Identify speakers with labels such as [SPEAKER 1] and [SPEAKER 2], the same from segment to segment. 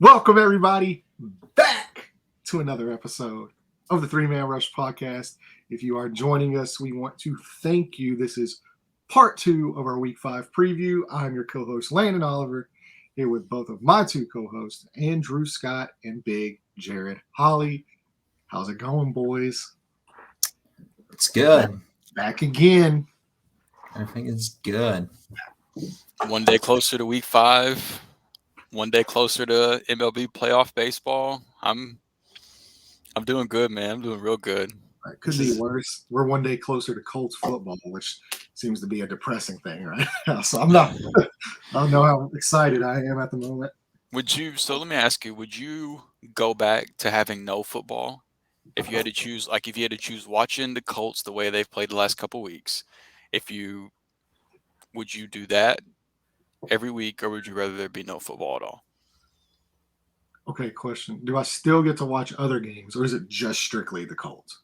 [SPEAKER 1] Welcome, everybody, back to another episode of the Three Man Rush podcast. If you are joining us, we want to thank you. This is part 2 of our Week 5 preview. I'm your co-host, Landon Oliver, here with both of my two co-hosts, Andrew Scott and Big Jared Holly. How's it going, boys?
[SPEAKER 2] It's good.
[SPEAKER 1] Back again.
[SPEAKER 2] Everything is good.
[SPEAKER 3] One day closer to Week 5. One day closer to MLB playoff baseball. I'm doing good, man. I'm doing real good.
[SPEAKER 1] It could be worse. We're one day closer to Colts football, which seems to be a depressing thing right now. So I don't know how excited I am at the moment.
[SPEAKER 3] So let me ask you, would you go back to having no football if you had to choose, watching the Colts the way they've played the last couple weeks? Would you do that every week, or would you rather there be no football at all?
[SPEAKER 1] Okay, question. Do I still get to watch other games, or is it just strictly the Colts?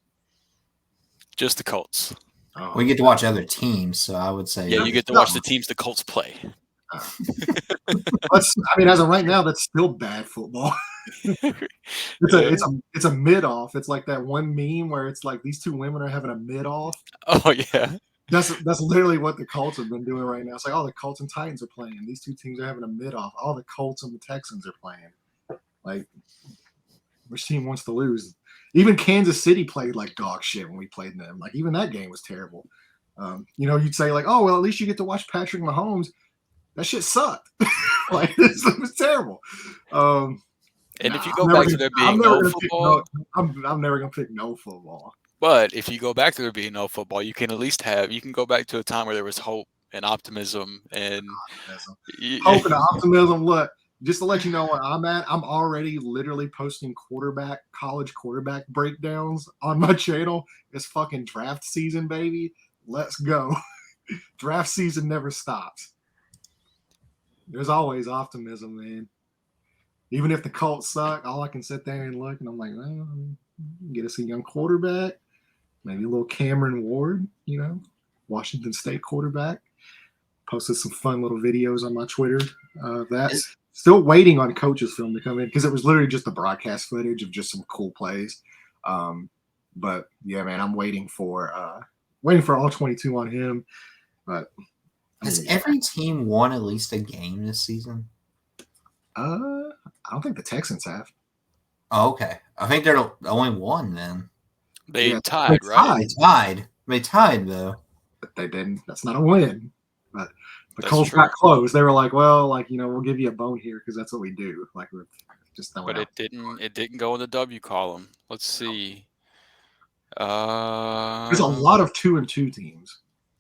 [SPEAKER 3] Just the Colts.
[SPEAKER 1] Oh.
[SPEAKER 2] We get to watch other teams, so I would say...
[SPEAKER 3] Yeah, you get to watch the teams the Colts play.
[SPEAKER 1] As of right now, that's still bad football. It's a mid-off. It's like that one meme where it's like these two women are having a mid-off.
[SPEAKER 3] Oh, yeah.
[SPEAKER 1] That's literally what the Colts have been doing right now. It's like, oh, the Colts and Titans are playing. These two teams are having a mid-off. All the Colts and the Texans are playing. Like, which team wants to lose? Even Kansas City played like dog shit when we played them. Like, even that game was terrible. You'd say like, oh, well, at least you get to watch Patrick Mahomes. That shit sucked. Like, this was terrible.
[SPEAKER 3] If you go back to there being no football,
[SPEAKER 1] I'm never gonna pick no football.
[SPEAKER 3] But if you go back to there being no football, you can at least go back to a time where there was hope and optimism and
[SPEAKER 1] hope and optimism. Look, just to let you know where I'm at, I'm already literally posting college quarterback breakdowns on my channel. It's fucking draft season, baby. Let's go. Draft season never stops. There's always optimism, man. Even if the Colts suck, all I can sit there and look, and I'm like, well, get us a young quarterback. Maybe a little Cameron Ward, Washington State quarterback. Posted some fun little videos on my Twitter. That's still waiting on coach's film to come in because it was literally just the broadcast footage of just some cool plays. But yeah, man, I'm waiting for all 22 on him. But
[SPEAKER 2] has every team won at least a game this season?
[SPEAKER 1] I don't think the Texans have.
[SPEAKER 2] Oh, okay. I think they're the only one then.
[SPEAKER 3] They tied, right?
[SPEAKER 2] They tied, though.
[SPEAKER 1] But they didn't. That's not a win. But the Colts got close. They were like, well, we'll give you a bone here because that's what we do. Like, we're just throwing out.
[SPEAKER 3] It didn't go in the W column. Let's see.
[SPEAKER 1] There's a lot of 2-2 teams.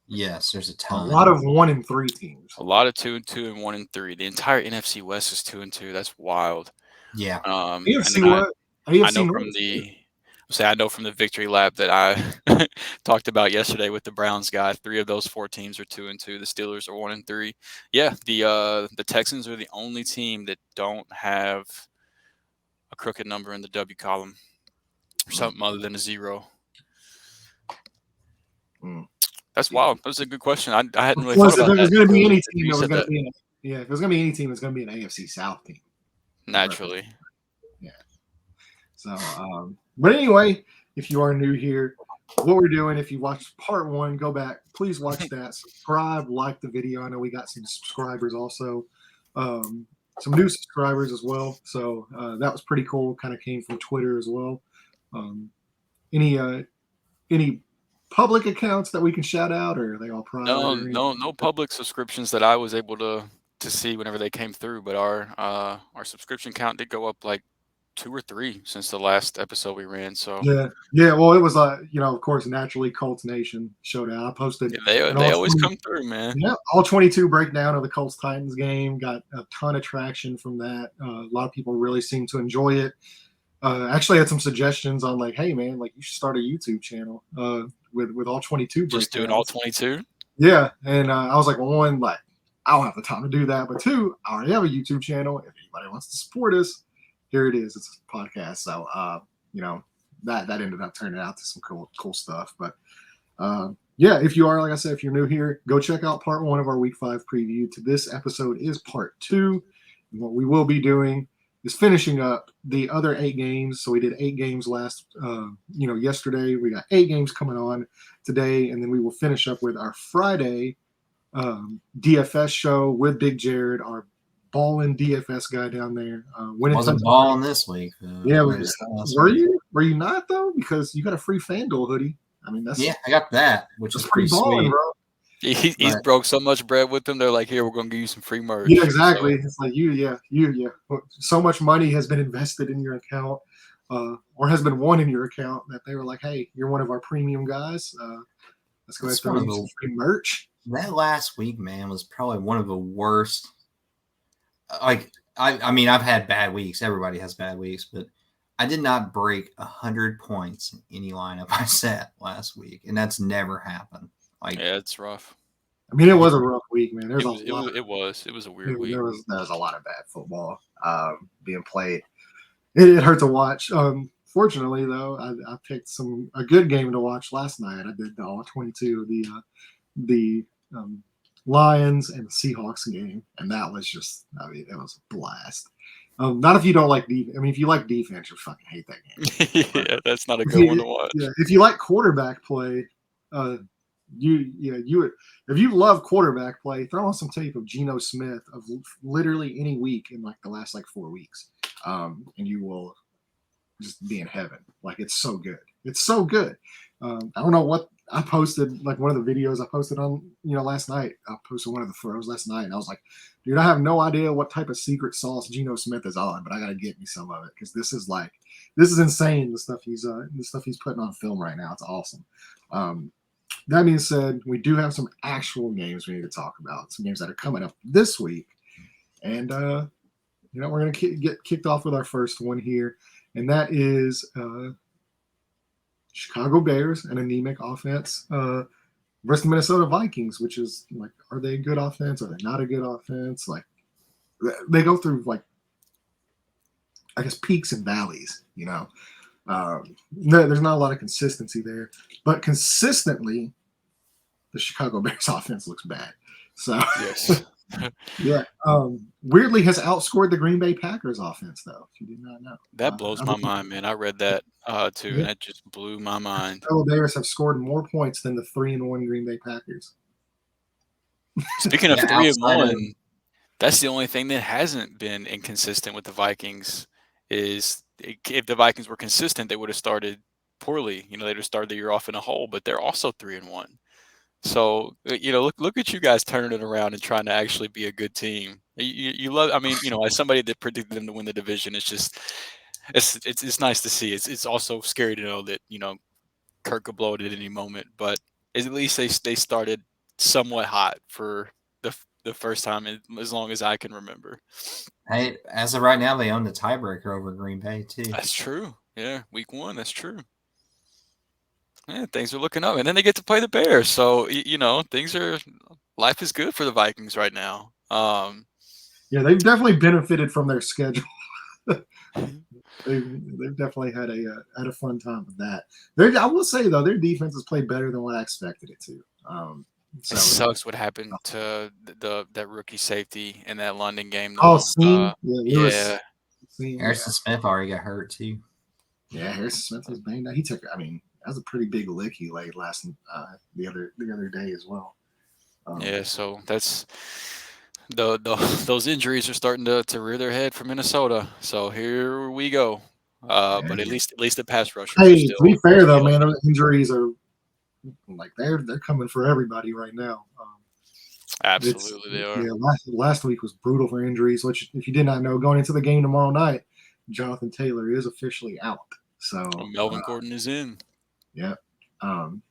[SPEAKER 2] Yes, there's a ton.
[SPEAKER 1] A lot of 1-3 teams.
[SPEAKER 3] A lot of 2-2 and 1-3. The entire NFC West is 2-2. That's wild.
[SPEAKER 2] Yeah.
[SPEAKER 3] I know from the Victory Lab that I talked about yesterday with the Browns guy. 3 of those 4 teams are 2-2. The Steelers are 1-3. Yeah, the Texans are the only team that don't have a crooked number in the W column or something other than a 0. That's wild. That's a good question. I hadn't really thought about that.
[SPEAKER 1] If there's going to be any team, if there's going to be any team, it's going to be an AFC South team.
[SPEAKER 3] Naturally.
[SPEAKER 1] Yeah. So, but anyway, if you are new here, what we're doing, if you watched part 1, go back. Please watch that. Subscribe, like the video. I know we got some subscribers also. Some new subscribers as well. So that was pretty cool. Kind of came from Twitter as well. Any public accounts that we can shout out, or are they all private?
[SPEAKER 3] No public subscriptions that I was able to see whenever they came through, but our subscription count did go up like 2 or 3 since the last episode we ran. So
[SPEAKER 1] yeah. Well, it was of course, naturally Colts Nation showed out. I posted.
[SPEAKER 3] Yeah, they always come through, man.
[SPEAKER 1] Yeah, all 22 breakdown of the Colts Titans game got a ton of traction from that. A lot of people really seem to enjoy it. Actually, I had some suggestions on like, hey man, like you should start a YouTube channel with all 22 breakdowns.
[SPEAKER 3] Just doing all 22.
[SPEAKER 1] Yeah, and I was like, well, one, like I don't have the time to do that, but 2, I already have a YouTube channel. If anybody wants to support us, here it is. It's a podcast. So, that ended up turning out to some cool stuff. But, if you are, like I said, if you're new here, go check out part 1 of our Week 5 preview. To this episode is part 2. And what we will be doing is finishing up the other 8 games. So we did 8 games yesterday. We got 8 games coming on today, and then we will finish up with our Friday DFS show with Big Jared, our ballin' DFS guy down there.
[SPEAKER 2] Wasn't balling this week.
[SPEAKER 1] Yeah, were you not though? Because you got a free FanDuel hoodie. I mean,
[SPEAKER 2] I got that, which is pretty
[SPEAKER 1] balling,
[SPEAKER 2] sweet.
[SPEAKER 1] bro.
[SPEAKER 3] He's broke so much bread with them. They're like, here, we're gonna give you some free merch.
[SPEAKER 1] Yeah, exactly. So. It's like you. So much money has been invested in your account, or has been won in your account that they were like, hey, you're one of our premium guys. Let's go ahead and throw you some free merch.
[SPEAKER 2] That last week, man, was probably one of the worst. Like, I mean, I've had bad weeks. Everybody has bad weeks, but I did not break 100 points in any lineup I set last week, and that's never happened. Like,
[SPEAKER 3] yeah, it's rough.
[SPEAKER 1] I mean, it was a rough week, man. It was
[SPEAKER 3] a weird week.
[SPEAKER 1] There was a lot of bad football being played. It hurt to watch. Fortunately, though, I picked a good game to watch last night. I did all 22 of the Lions and the Seahawks game, and that was just, I mean, it was a blast. Not if you don't like defense. I mean, if you like defense, you'll fucking hate that game.
[SPEAKER 3] Yeah, that's not a good one to watch.
[SPEAKER 1] Yeah, if you like quarterback play, if you love quarterback play, throw on some tape of Geno Smith of literally any week in like the last 4 weeks, and you will just be in heaven. Like, it's so good. It's so good. I don't know what I posted, like one of the videos I posted on last night. I posted one of the throws last night, and I was like, dude, I have no idea what type of secret sauce Geno Smith is on, but I gotta get me some of it because this is insane. The stuff he's putting on film right now. It's awesome. That being said, we do have some actual games we need to talk about. Some games that are coming up this week. And, we're going to get kicked off with our first one here. And that is Chicago Bears, an anemic offense, versus the Minnesota Vikings, which is like, are they a good offense? Are they not a good offense? Like, they go through, like, I guess, peaks and valleys, there's not a lot of consistency there, but consistently, the Chicago Bears offense looks bad. So,
[SPEAKER 3] yes.
[SPEAKER 1] Yeah. Weirdly has outscored the Green Bay Packers offense, though, if you did not know.
[SPEAKER 3] That blows my mind, man. I read that too, and that just blew my mind.
[SPEAKER 1] The Bears have scored more points than the 3-1 Green Bay Packers.
[SPEAKER 3] Speaking of 3-1, that's the only thing that hasn't been inconsistent with the Vikings. Is if the Vikings were consistent, they would have started poorly. They'd have started the year off in a hole, but they're also 3-1. So, look at you guys turning it around and trying to actually be a good team. You love, I mean, as somebody that predicted them to win the division, it's nice to see. It's also scary to know that, Kirk could blow it at any moment, but at least they started somewhat hot for the first time in as long as I can remember.
[SPEAKER 2] Hey, as of right now, they own the tiebreaker over Green Bay too.
[SPEAKER 3] That's true. Yeah, week 1, that's true. Yeah, things are looking up, and then they get to play the Bears. So life is good for the Vikings right now.
[SPEAKER 1] Yeah, they've definitely benefited from their schedule. They've definitely had a fun time with that. I will say though, their defense has played better than what I expected it to.
[SPEAKER 3] It sucks what happened to that rookie safety in that London game.
[SPEAKER 1] Though.
[SPEAKER 2] Harrison Smith already got hurt too.
[SPEAKER 1] Yeah, Harrison Smith was banged out. That was a pretty big lick he laid the other day as well.
[SPEAKER 3] So that's those injuries are starting to rear their head for Minnesota. So here we go. But at least the pass rushers.
[SPEAKER 1] Hey, to be fair though, man, those injuries are like they're coming for everybody right now.
[SPEAKER 3] Absolutely, they are.
[SPEAKER 1] Yeah, last week was brutal for injuries. Which, if you did not know, going into the game tomorrow night, Jonathan Taylor is officially out. So
[SPEAKER 3] Melvin Gordon is in.
[SPEAKER 1] Yeah. And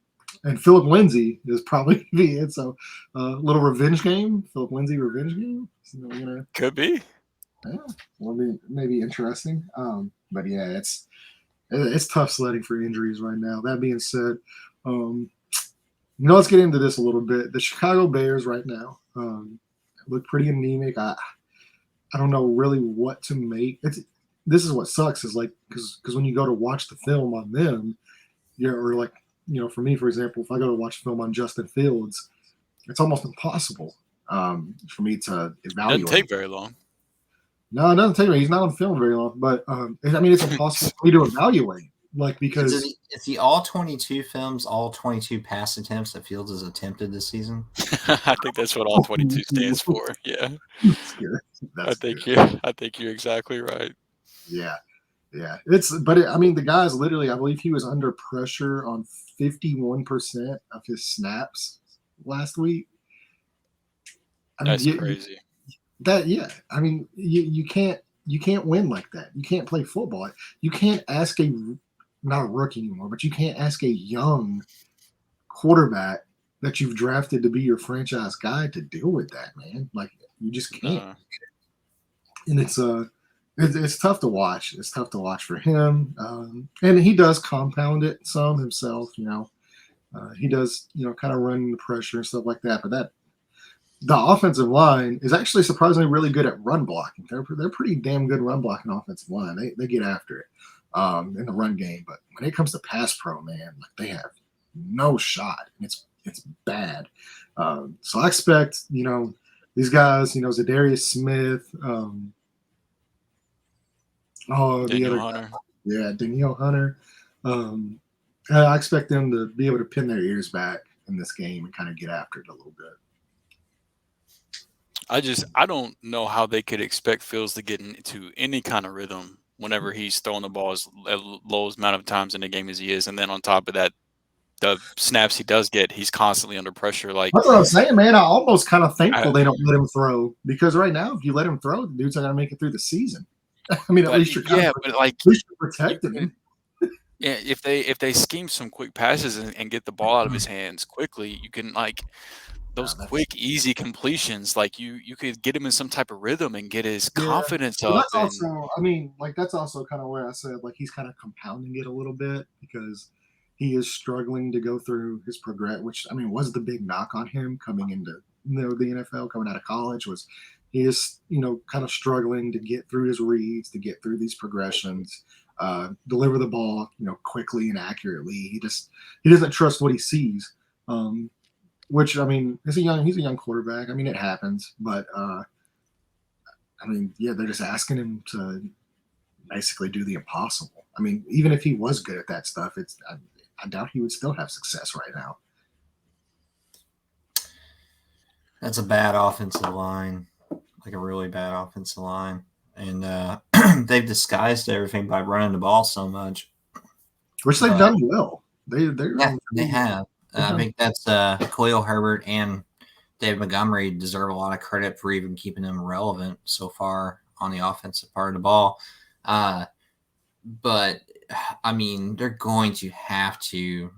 [SPEAKER 1] Philip Lindsay is probably be it. So little revenge game. Philip Lindsay revenge game.
[SPEAKER 3] Could be.
[SPEAKER 1] Yeah, will maybe interesting. But yeah, it's tough sledding for injuries right now. That being said, let's get into this a little bit. The Chicago Bears right now look pretty anemic. I don't know really what to make. This is what sucks is like because when you go to watch the film on them, or like for me, for example, if I go to watch film on Justin Fields, it's almost impossible for me to evaluate.
[SPEAKER 3] Doesn't take very long.
[SPEAKER 1] No, it doesn't take me. He's not on film very long, but I mean, it's impossible for me to evaluate, like because
[SPEAKER 2] Is the all 22 films, all 22 pass attempts that Fields has attempted this season?
[SPEAKER 3] I think that's what all 22 stands for. Yeah,
[SPEAKER 1] that's good. That's good.
[SPEAKER 3] I think you're exactly right.
[SPEAKER 1] Yeah, yeah. I mean, the guy's literally. I believe he was under pressure on 51% of his snaps last week. I mean,
[SPEAKER 3] That's crazy.
[SPEAKER 1] yeah. I mean, you can't win like that. You can't play football. You can't ask not a rookie anymore, but you can't ask a young quarterback that you've drafted to be your franchise guy to deal with that, man. Like you just can't. And it's tough to watch. It's tough to watch for him, and he does compound it some himself. He does kind of run the pressure and stuff like that. But the offensive line is actually surprisingly really good at run blocking. They're pretty damn good run blocking offensive line. They get after it in the run game. But when it comes to pass pro, man, like they have no shot. It's bad. So I expect these guys, Zadarius Smith.
[SPEAKER 3] Daniel Hunter.
[SPEAKER 1] Yeah, Danielle Hunter. I expect them to be able to pin their ears back in this game and kind of get after it a little bit.
[SPEAKER 3] I don't know how they could expect Fields to get into any kind of rhythm whenever he's throwing the ball as low amount of times in the game as he is, and then on top of that, the snaps he does get, he's constantly under pressure. Like
[SPEAKER 1] that's what I'm saying, man. I almost kind of thankful they don't let him throw because right now, if you let him throw, the dude's not gonna make it through the season. I mean, at least you're protecting him.
[SPEAKER 3] Yeah, if they scheme some quick passes and get the ball out of his hands quickly, you can those quick, easy completions. Like you could get him in some type of rhythm and get his confidence up.
[SPEAKER 1] That's also, I mean, that's also kind of where I said he's kind of compounding it a little bit because he is struggling to go through his progress. Which I mean was the big knock on him coming into the NFL, coming out of college was. He is, kind of struggling to get through his reads, to get through these progressions, deliver the ball, quickly and accurately. He doesn't trust what he sees, which I mean, he's a young quarterback. I mean, it happens, but I mean, yeah, they're just asking him to basically do the impossible. I mean, even if he was good at that stuff, I doubt he would still have success right now.
[SPEAKER 2] That's a bad offensive line. Like a really bad offensive line. And they've disguised everything by running the ball so much.
[SPEAKER 1] Which they've done well. They
[SPEAKER 2] have. I think that's Khalil Herbert and David Montgomery deserve a lot of credit for even keeping them relevant so far on the offensive part of the ball. But, I mean, they're going to have to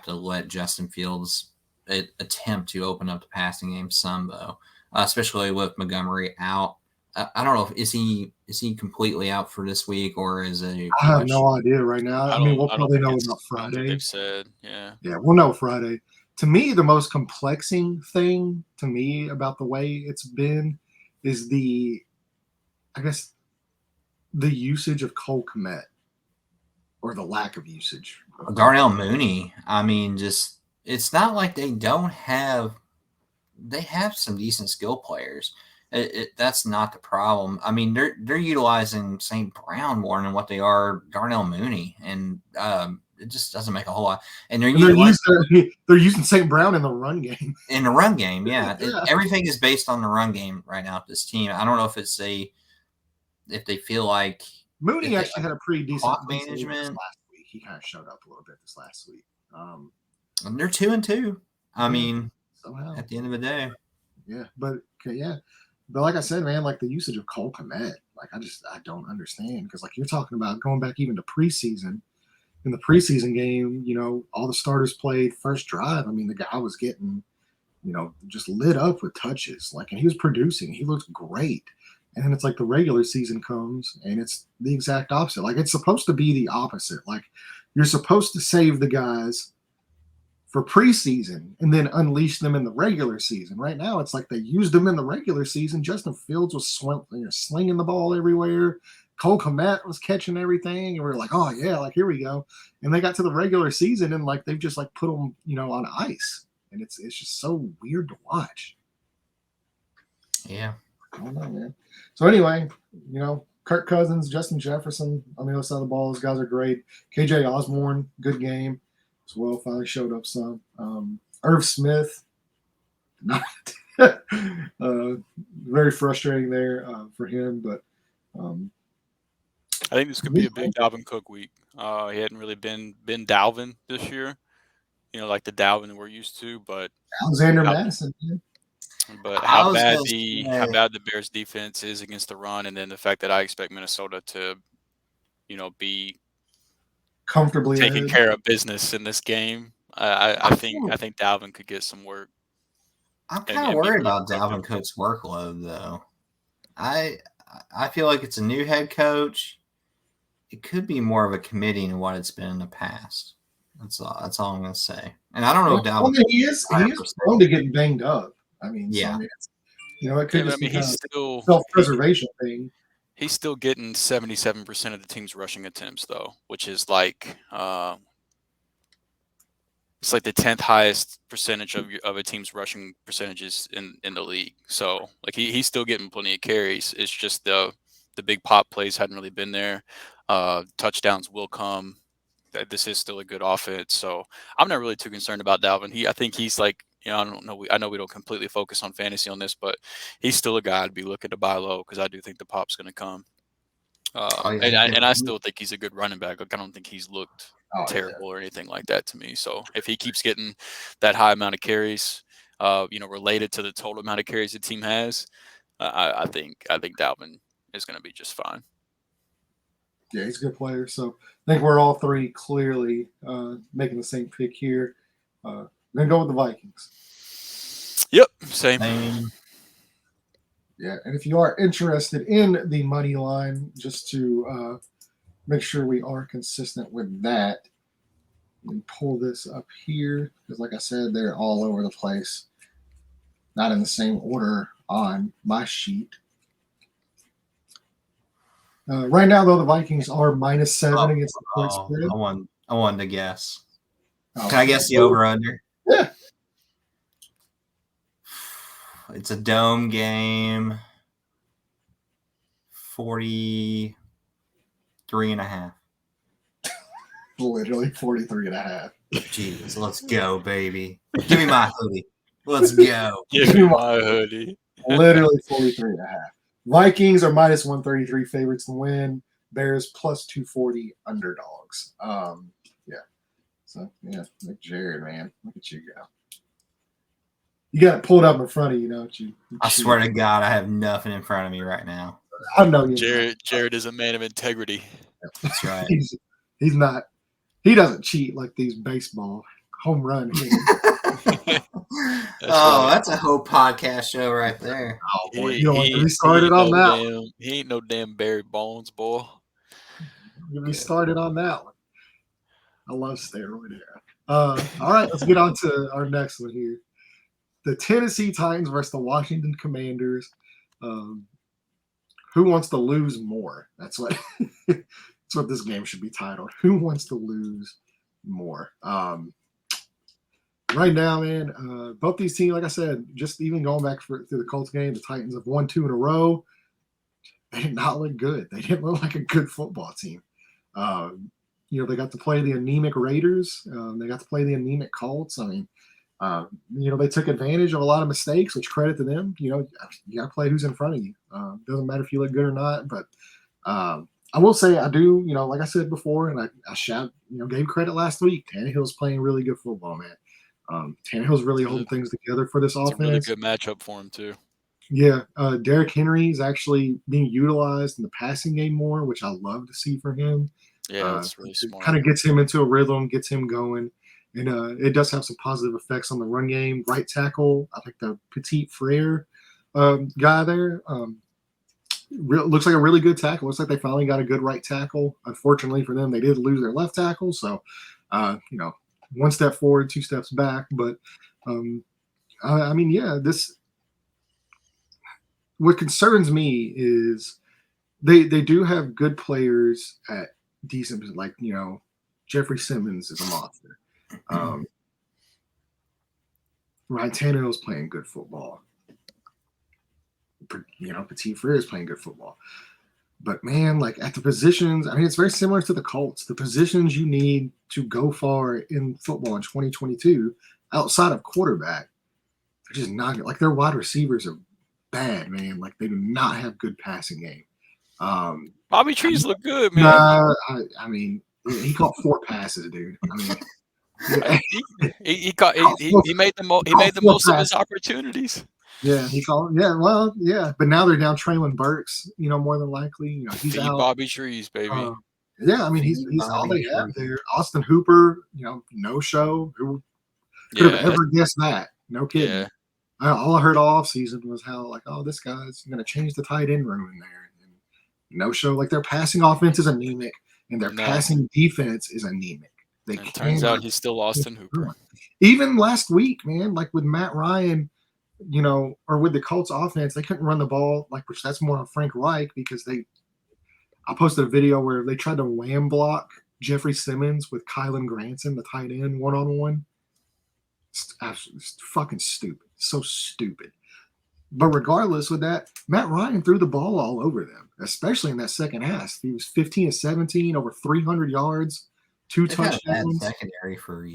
[SPEAKER 2] let Justin Fields attempt to open up the passing game some, though. Especially with Montgomery out. I don't know. Is he completely out for this week or is it?
[SPEAKER 1] I have no idea right now. I mean, we'll probably know about Friday.
[SPEAKER 3] They've said, yeah,
[SPEAKER 1] we'll know Friday. To me, the most complexing thing to me about the way it's been is the usage of Cole Kmet or the lack of usage.
[SPEAKER 2] Darnell Mooney. I mean, it's not like they don't have. They have some decent skill players. That's not the problem. I mean, they're utilizing St. Brown more than what they are Darnell Mooney, and it just doesn't make a whole lot. And they're
[SPEAKER 1] using St. Brown in the run game.
[SPEAKER 2] In the run game, yeah. Everything is based on the run game right now. This team, I don't know if they feel like
[SPEAKER 1] Mooney actually had a pretty decent
[SPEAKER 2] management
[SPEAKER 1] last week. He kind of showed up a little bit this last week.
[SPEAKER 2] And they're 2-2. I mean.
[SPEAKER 1] Somehow.
[SPEAKER 2] At the end of the day.
[SPEAKER 1] Yeah, but like I said, man, like the usage of Cole Kmet, I don't understand because you're talking about going back even to preseason. In the preseason game, all the starters played first drive. I mean, the guy was getting, just lit up with touches, and he was producing. He looked great. And then it's the regular season comes and it's the exact opposite. It's supposed to be the opposite. You're supposed to save the guys for preseason and then unleash them in the regular season. Right now, it's they used them in the regular season. Justin Fields was slinging the ball everywhere. Cole Kmet was catching everything. And we're oh, yeah, here we go. And they got to the regular season and they've just put them, on ice. And it's just so weird to watch.
[SPEAKER 2] Yeah.
[SPEAKER 1] I don't know, man. So anyway, Kirk Cousins, Justin Jefferson on the other side of the ball. Those guys are great. KJ Osborne, good game as well. Finally showed up some. Irv Smith, not very frustrating there for him, but
[SPEAKER 3] I think this could be a big Dalvin Cook week. He hadn't really been Dalvin this year, like the Dalvin we're used to. But
[SPEAKER 1] Alexander Madison. Man.
[SPEAKER 3] But
[SPEAKER 2] I
[SPEAKER 3] how
[SPEAKER 2] was
[SPEAKER 3] bad
[SPEAKER 2] gonna
[SPEAKER 3] the
[SPEAKER 2] say-
[SPEAKER 3] how bad the Bears defense is against the run, and then the fact that I expect Minnesota to, be
[SPEAKER 1] Comfortably
[SPEAKER 3] taking
[SPEAKER 1] ahead.
[SPEAKER 3] care of business in this game. I think Dalvin could get some work.
[SPEAKER 2] I'm
[SPEAKER 3] and-
[SPEAKER 2] kind of
[SPEAKER 3] and be
[SPEAKER 2] worried
[SPEAKER 3] more
[SPEAKER 2] about
[SPEAKER 3] productive.
[SPEAKER 2] Dalvin Cook's workload, though. I feel like it's a new head coach. It could be more of a committee than what it's been in the past. That's all I'm going to say. And I don't know if Dalvin.
[SPEAKER 1] Well, he is prone to getting banged up. I mean,
[SPEAKER 2] Yeah.
[SPEAKER 1] So, it could
[SPEAKER 3] Yeah, but
[SPEAKER 1] just be
[SPEAKER 3] he's
[SPEAKER 1] kind
[SPEAKER 3] still
[SPEAKER 1] of self-preservation thing.
[SPEAKER 3] He's still getting 77% of the team's rushing attempts, though, which is like it's like the 10th highest percentage of a team's rushing percentages in the league. So like he's still getting plenty of carries. It's just the big pop plays hadn't really been there. Touchdowns will come. This is still a good offense, so I'm not really too concerned about Dalvin. I think he's like, I don't know. I know we don't completely focus on fantasy on this, but he's still a guy I'd be looking to buy low because I do think the pop's going to come. And I still think he's a good running back. Like, I don't think he's looked terrible or anything like that to me. So if he keeps getting that high amount of carries, related to the total amount of carries the team has, I think Dalvin is going to be just fine.
[SPEAKER 1] Yeah, he's a good player. So I think we're all three clearly making the same pick here. I'm going to go with the Vikings.
[SPEAKER 3] Yep, same.
[SPEAKER 1] Yeah, and if you are interested in the money line, just to make sure we are consistent with that, let me pull this up here because, like I said, they're all over the place. Not in the same order on my sheet. Right now, though, the Vikings are -7 against the point spread.
[SPEAKER 2] I wanted to guess.
[SPEAKER 1] Oh,
[SPEAKER 2] Can I guess the over/under?
[SPEAKER 1] Yeah.
[SPEAKER 2] It's a dome game. 43.5.
[SPEAKER 1] Literally 43.5.
[SPEAKER 2] Jeez, let's go, baby. Give me my hoodie. Let's go.
[SPEAKER 3] Give me my hoodie.
[SPEAKER 1] Literally 43.5. Vikings are -133 favorites to win. Bears +240 underdogs. Yeah. So yeah, like Jared, man, look at you go. You got it pulled up in front of you, don't you?
[SPEAKER 2] I swear to God, I have nothing in front of me right now.
[SPEAKER 1] I know you.
[SPEAKER 3] Jared is a man of integrity.
[SPEAKER 2] That's right.
[SPEAKER 1] He's not. He doesn't cheat like these baseball home run.
[SPEAKER 2] That's a whole podcast show right there.
[SPEAKER 1] Oh boy, you don't want to be started on that.
[SPEAKER 3] He ain't no damn Barry Bonds, boy.
[SPEAKER 1] Get me started on that one. I love steroid era. All right, let's get on to our next one here. The Tennessee Titans versus the Washington Commanders. Who wants to lose more? That's what that's what this game should be titled. Who wants to lose more? Right now, man, both these teams, like I said, just even going back through the Colts game, the Titans have won 2 in a row. They did not look good. They didn't look like a good football team. They got to play the anemic Raiders. They got to play the anemic Colts. I mean, they took advantage of a lot of mistakes, which credit to them. You got to play who's in front of you. Doesn't matter if you look good or not. But I will say I do, like I said before, and I shout, gave credit last week. Tannehill's playing really good football, man. Tannehill's really holding things together for this offense.
[SPEAKER 3] It's a really good matchup for him, too.
[SPEAKER 1] Yeah. Derrick Henry is actually being utilized in the passing game more, which I love to see for him.
[SPEAKER 3] Yeah, that's really smart.
[SPEAKER 1] Kind of gets him into a rhythm, gets him going. And it does have some positive effects on the run game. Right tackle, I think the Petit Frere guy there looks like a really good tackle. Looks like they finally got a good right tackle. Unfortunately for them, they did lose their left tackle. So, one step forward, 2 steps back. But, what concerns me is they do have good players at decent, like, Jeffrey Simmons is a monster. Ryan Tannehill's playing good football. Petit Frere is playing good football. But man, like at the positions, I mean, it's very similar to the Colts. The positions you need to go far in football in 2022, outside of quarterback, they're just not like their wide receivers are bad, man. Like they do not have good passing game.
[SPEAKER 3] Bobby Trees look good, man.
[SPEAKER 1] I mean, he caught 4 passes, dude. I mean,
[SPEAKER 3] he made the most of his opportunities.
[SPEAKER 1] Yeah, he called. Yeah, well, yeah, but now they're down Traylon Burks. More than likely, he's
[SPEAKER 3] Feed
[SPEAKER 1] out.
[SPEAKER 3] Bobby Trees, baby.
[SPEAKER 1] Yeah, I mean, he's all they have there. Austin Hooper, no show. Who could have ever guessed that? No kidding.
[SPEAKER 3] Yeah.
[SPEAKER 1] All I heard all offseason was how, like, oh, this guy's going to change the tight end room in there. And no show. Like, their passing offense is anemic, and their passing defense is anemic.
[SPEAKER 3] It turns out he's still Austin Hooper.
[SPEAKER 1] Even last week, man, like with Matt Ryan, or with the Colts offense, they couldn't run the ball, which that's more on Frank Reich because I posted a video where they tried to wham block Jeffrey Simmons with Kylan Granson, the tight end, one-on-one. It's fucking stupid. So stupid. But regardless with that, Matt Ryan threw the ball all over them, especially in that second half. He was 15-17, over 300 yards, 2 touchdowns.
[SPEAKER 2] Secondary for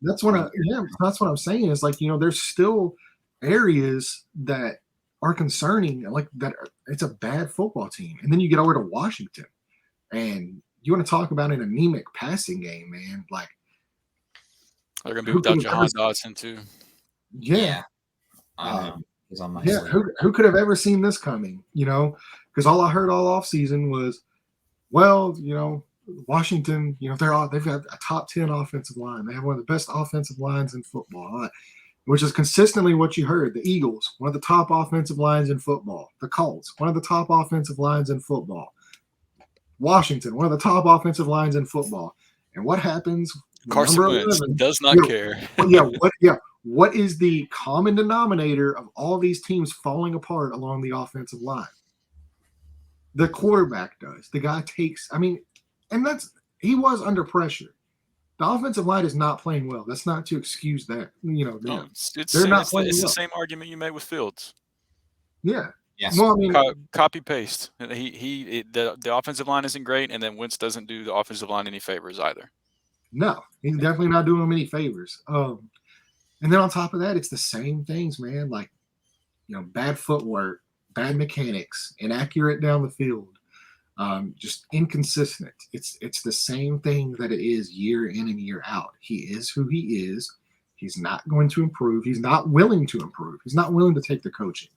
[SPEAKER 1] that's what I'm saying is like, there's still areas that are concerning, like that it's a bad football team. And then you get over to Washington and you want to talk about an anemic passing game, man. Like
[SPEAKER 3] they're gonna be without Jahan Dodson too.
[SPEAKER 1] Yeah.
[SPEAKER 2] He's on my
[SPEAKER 1] who could have ever seen this coming? Because all I heard all offseason was, well, Washington, they've got a top 10 offensive line. They have one of the best offensive lines in football, which is consistently what you heard. The Eagles, one of the top offensive lines in football. The Colts, one of the top offensive lines in football. Washington, one of the top offensive lines in football. And what happens?
[SPEAKER 3] Carson Wentz does not care.
[SPEAKER 1] What is the common denominator of all these teams falling apart along the offensive line? The quarterback does. The guy takes, and he was under pressure. The offensive line is not playing well. That's not to excuse that.
[SPEAKER 3] It's the same argument you made with Fields.
[SPEAKER 1] Yeah.
[SPEAKER 2] Yes.
[SPEAKER 1] Well,
[SPEAKER 3] copy paste. The offensive line isn't great, and then Wentz doesn't do the offensive line any favors either.
[SPEAKER 1] No, he's definitely not doing them any favors. And then on top of that, it's the same things, man. Like, bad footwork, bad mechanics, inaccurate down the field. Just inconsistent. It's the same thing that it is year in and year out. He is who he is. He's not going to improve. He's not willing to improve. He's not willing to take the coaching.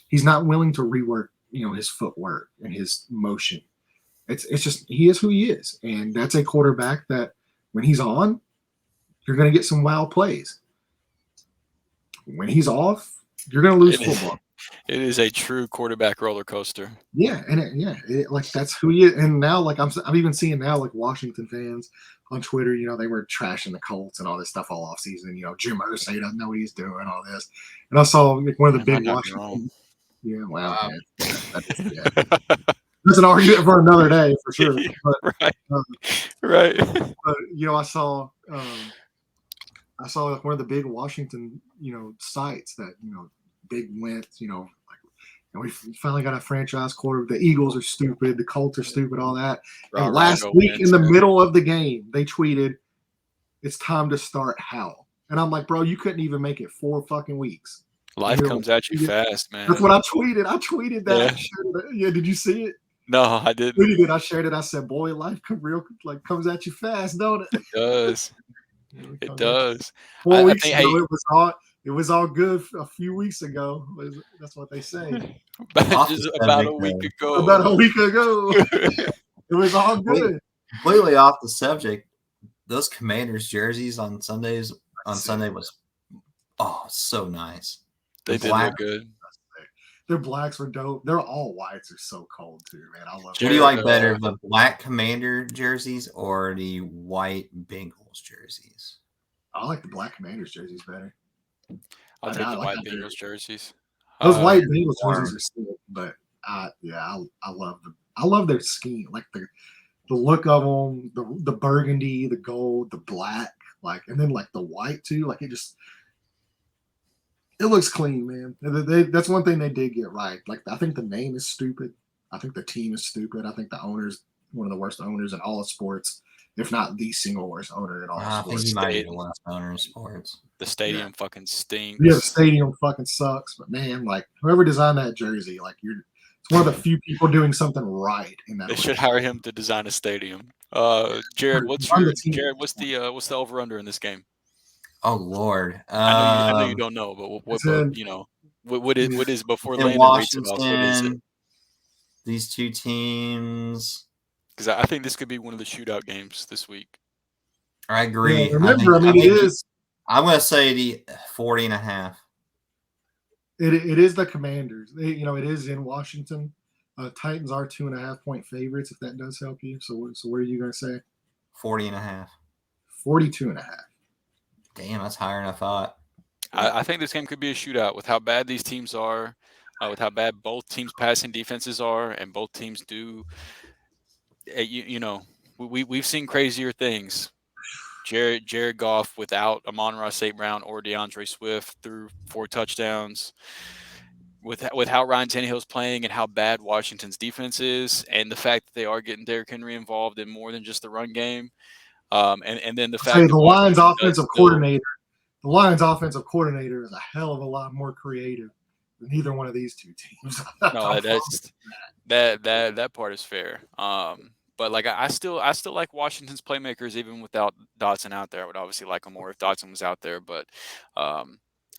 [SPEAKER 1] He's not willing to rework, his footwork and his motion. It's just he is who he is, and that's a quarterback that when he's on, you're going to get some wild plays. When he's off, you're going to lose football.
[SPEAKER 3] It is a true quarterback roller coaster.
[SPEAKER 1] Yeah, and that's who he is. And now, like I'm even seeing now, like Washington fans on Twitter, they were trashing the Colts and all this stuff all off season. Jim Irsay doesn't know what he's doing, all this. And I saw one of the big Washington. Yeah, wow. That's an argument for another day for sure. But,
[SPEAKER 3] right.
[SPEAKER 1] But I saw like one of the big Washington, sites that big went, we finally got a franchise quarter. The Eagles are stupid. The Colts are stupid, all that. And last week in the middle of the game, they tweeted, "It's time to start Howell." And I'm like, bro, you couldn't even make it 4 fucking weeks.
[SPEAKER 3] Life comes at you fast, man.
[SPEAKER 1] That's what I tweeted. I tweeted that. Yeah, did you see it?
[SPEAKER 3] No, I didn't.
[SPEAKER 1] I shared it. I said, boy, life comes at you fast, don't it?
[SPEAKER 3] It does. It does.
[SPEAKER 1] 4 weeks ago, it was all good a few weeks ago. That's what they say.
[SPEAKER 3] About a week ago.
[SPEAKER 1] It was all good.
[SPEAKER 2] Completely off the subject. Those Commanders jerseys on Sunday was so nice.
[SPEAKER 3] They did look good.
[SPEAKER 1] Their blacks were dope. They're all whites are so cold too, man. I love.
[SPEAKER 2] What do you like better, the black Commander jerseys or the white Bengals jerseys?
[SPEAKER 1] I like the black Commanders jerseys better.
[SPEAKER 3] I'll take the white Bengals jerseys.
[SPEAKER 1] Those white Bengals jerseys are sick, but I love their scheme, like the look of them, the burgundy, the gold, the black, and then like the white too. Like It looks clean, man. That's one thing they did get right. Like, I think the name is stupid. I think the team is stupid. I think the owner's one of the worst owners in all of sports, if not the single worst owner in all of
[SPEAKER 2] I think
[SPEAKER 1] sports.
[SPEAKER 2] he might be the worst owner in sports.
[SPEAKER 3] The stadium fucking stinks.
[SPEAKER 1] Yeah, the stadium fucking sucks. But man, like whoever designed that jersey, like it's one of the few people doing something right in that.
[SPEAKER 3] They should hire him to design a stadium. Jared, what's the over under in this game?
[SPEAKER 2] Oh Lord,
[SPEAKER 3] I know you don't know, but what is before
[SPEAKER 2] in
[SPEAKER 3] Landon reads it off? What is it?
[SPEAKER 2] Washington, these two teams.
[SPEAKER 3] Because I think this could be one of the shootout games this week.
[SPEAKER 2] I agree.
[SPEAKER 1] Yeah, remember, it is.
[SPEAKER 2] I'm going to say the 40.5.
[SPEAKER 1] It is the Commanders. It is in Washington. Titans are 2.5-point favorites, if that does help you. So what are you going to say?
[SPEAKER 2] 40.5.
[SPEAKER 1] 42.5.
[SPEAKER 2] Damn, that's higher than I thought.
[SPEAKER 3] I think this game could be a shootout with how bad these teams are, with how bad both teams' passing defenses are, and both teams do. We've seen crazier things. Jared Goff without Amon-Ra St. Brown or DeAndre Swift threw 4 touchdowns. With how Ryan Tannehill's playing and how bad Washington's defense is, and the fact that they are getting Derrick Henry involved in more than just the run game. And then the fact that
[SPEAKER 1] the Lions offensive coordinator is a hell of a lot more creative than either one of these two teams.
[SPEAKER 3] No, that part is fair. But like I still like Washington's playmakers even without Dotson out there. I would obviously like them more if Dotson was out there, but I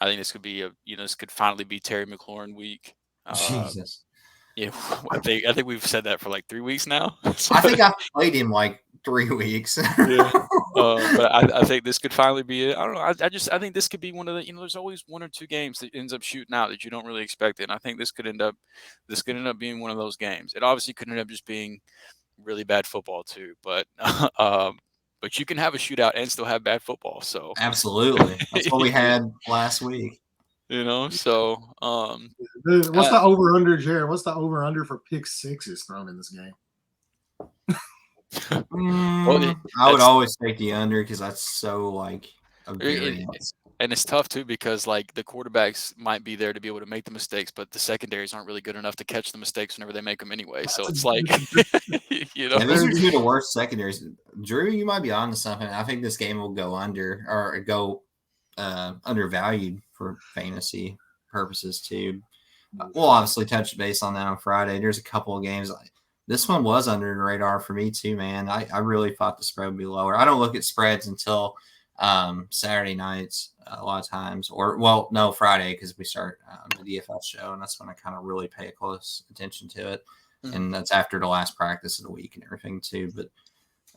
[SPEAKER 3] think this could be this could finally be Terry McLaurin week.
[SPEAKER 2] Jesus.
[SPEAKER 3] Yeah, I think we've said that for like 3 weeks now.
[SPEAKER 2] I think I've played him like 3 weeks.
[SPEAKER 3] Yeah. But I think this could finally be it. I don't know. I think this could be one of the there's always 1 or 2 games that ends up shooting out that you don't really expect it. And I think this could end up being one of those games. It obviously could end up just being really bad football too, but you can have a shootout and still have bad football. So
[SPEAKER 2] absolutely, that's what we had last week.
[SPEAKER 3] So
[SPEAKER 1] what's the over under, Jared? What's the over under for pick sixes thrown in this game?
[SPEAKER 2] I would always take the under because that's so like a variance.
[SPEAKER 3] And it's tough too because like the quarterbacks might be there to be able to make the mistakes, but the secondaries aren't really good enough to catch the mistakes whenever they make them anyway. So it's like,
[SPEAKER 2] these are 2 of the worst secondaries. Drew, you might be on to something. I think this game will go under or go undervalued for fantasy purposes too. We'll obviously touch base on that on Friday. There's a couple of games. This one was under the radar for me too, man. I really thought the spread would be lower. I don't look at spreads until Saturday nights a lot of times, Friday because we start the DFS show, and that's when I kind of really pay close attention to it. Mm-hmm. And that's after the last practice of the week and everything too. But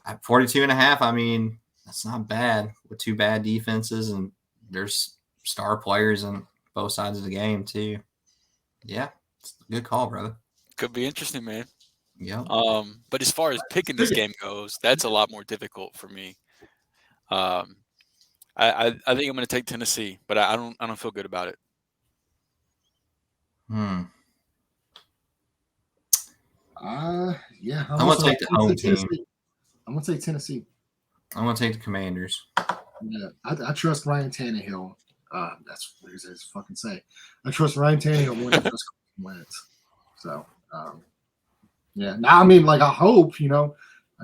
[SPEAKER 2] at 42.5, I mean, that's not bad with 2 bad defenses, and there's star players on both sides of the game too. Yeah, it's a good call, brother.
[SPEAKER 3] Could be interesting, man.
[SPEAKER 2] Yeah.
[SPEAKER 3] But as far as picking this game goes, that's a lot more difficult for me. I think I'm going to take Tennessee, but I don't feel good about it.
[SPEAKER 1] Yeah.
[SPEAKER 2] I'm going to take the home team.
[SPEAKER 1] I'm going to take Tennessee.
[SPEAKER 2] I'm going to take the Commanders.
[SPEAKER 1] Yeah, I trust Ryan Tannehill. That's what he's fucking say. I trust Ryan Tannehill more than Carson Wentz. So, yeah. Now, I mean, like, I hope, I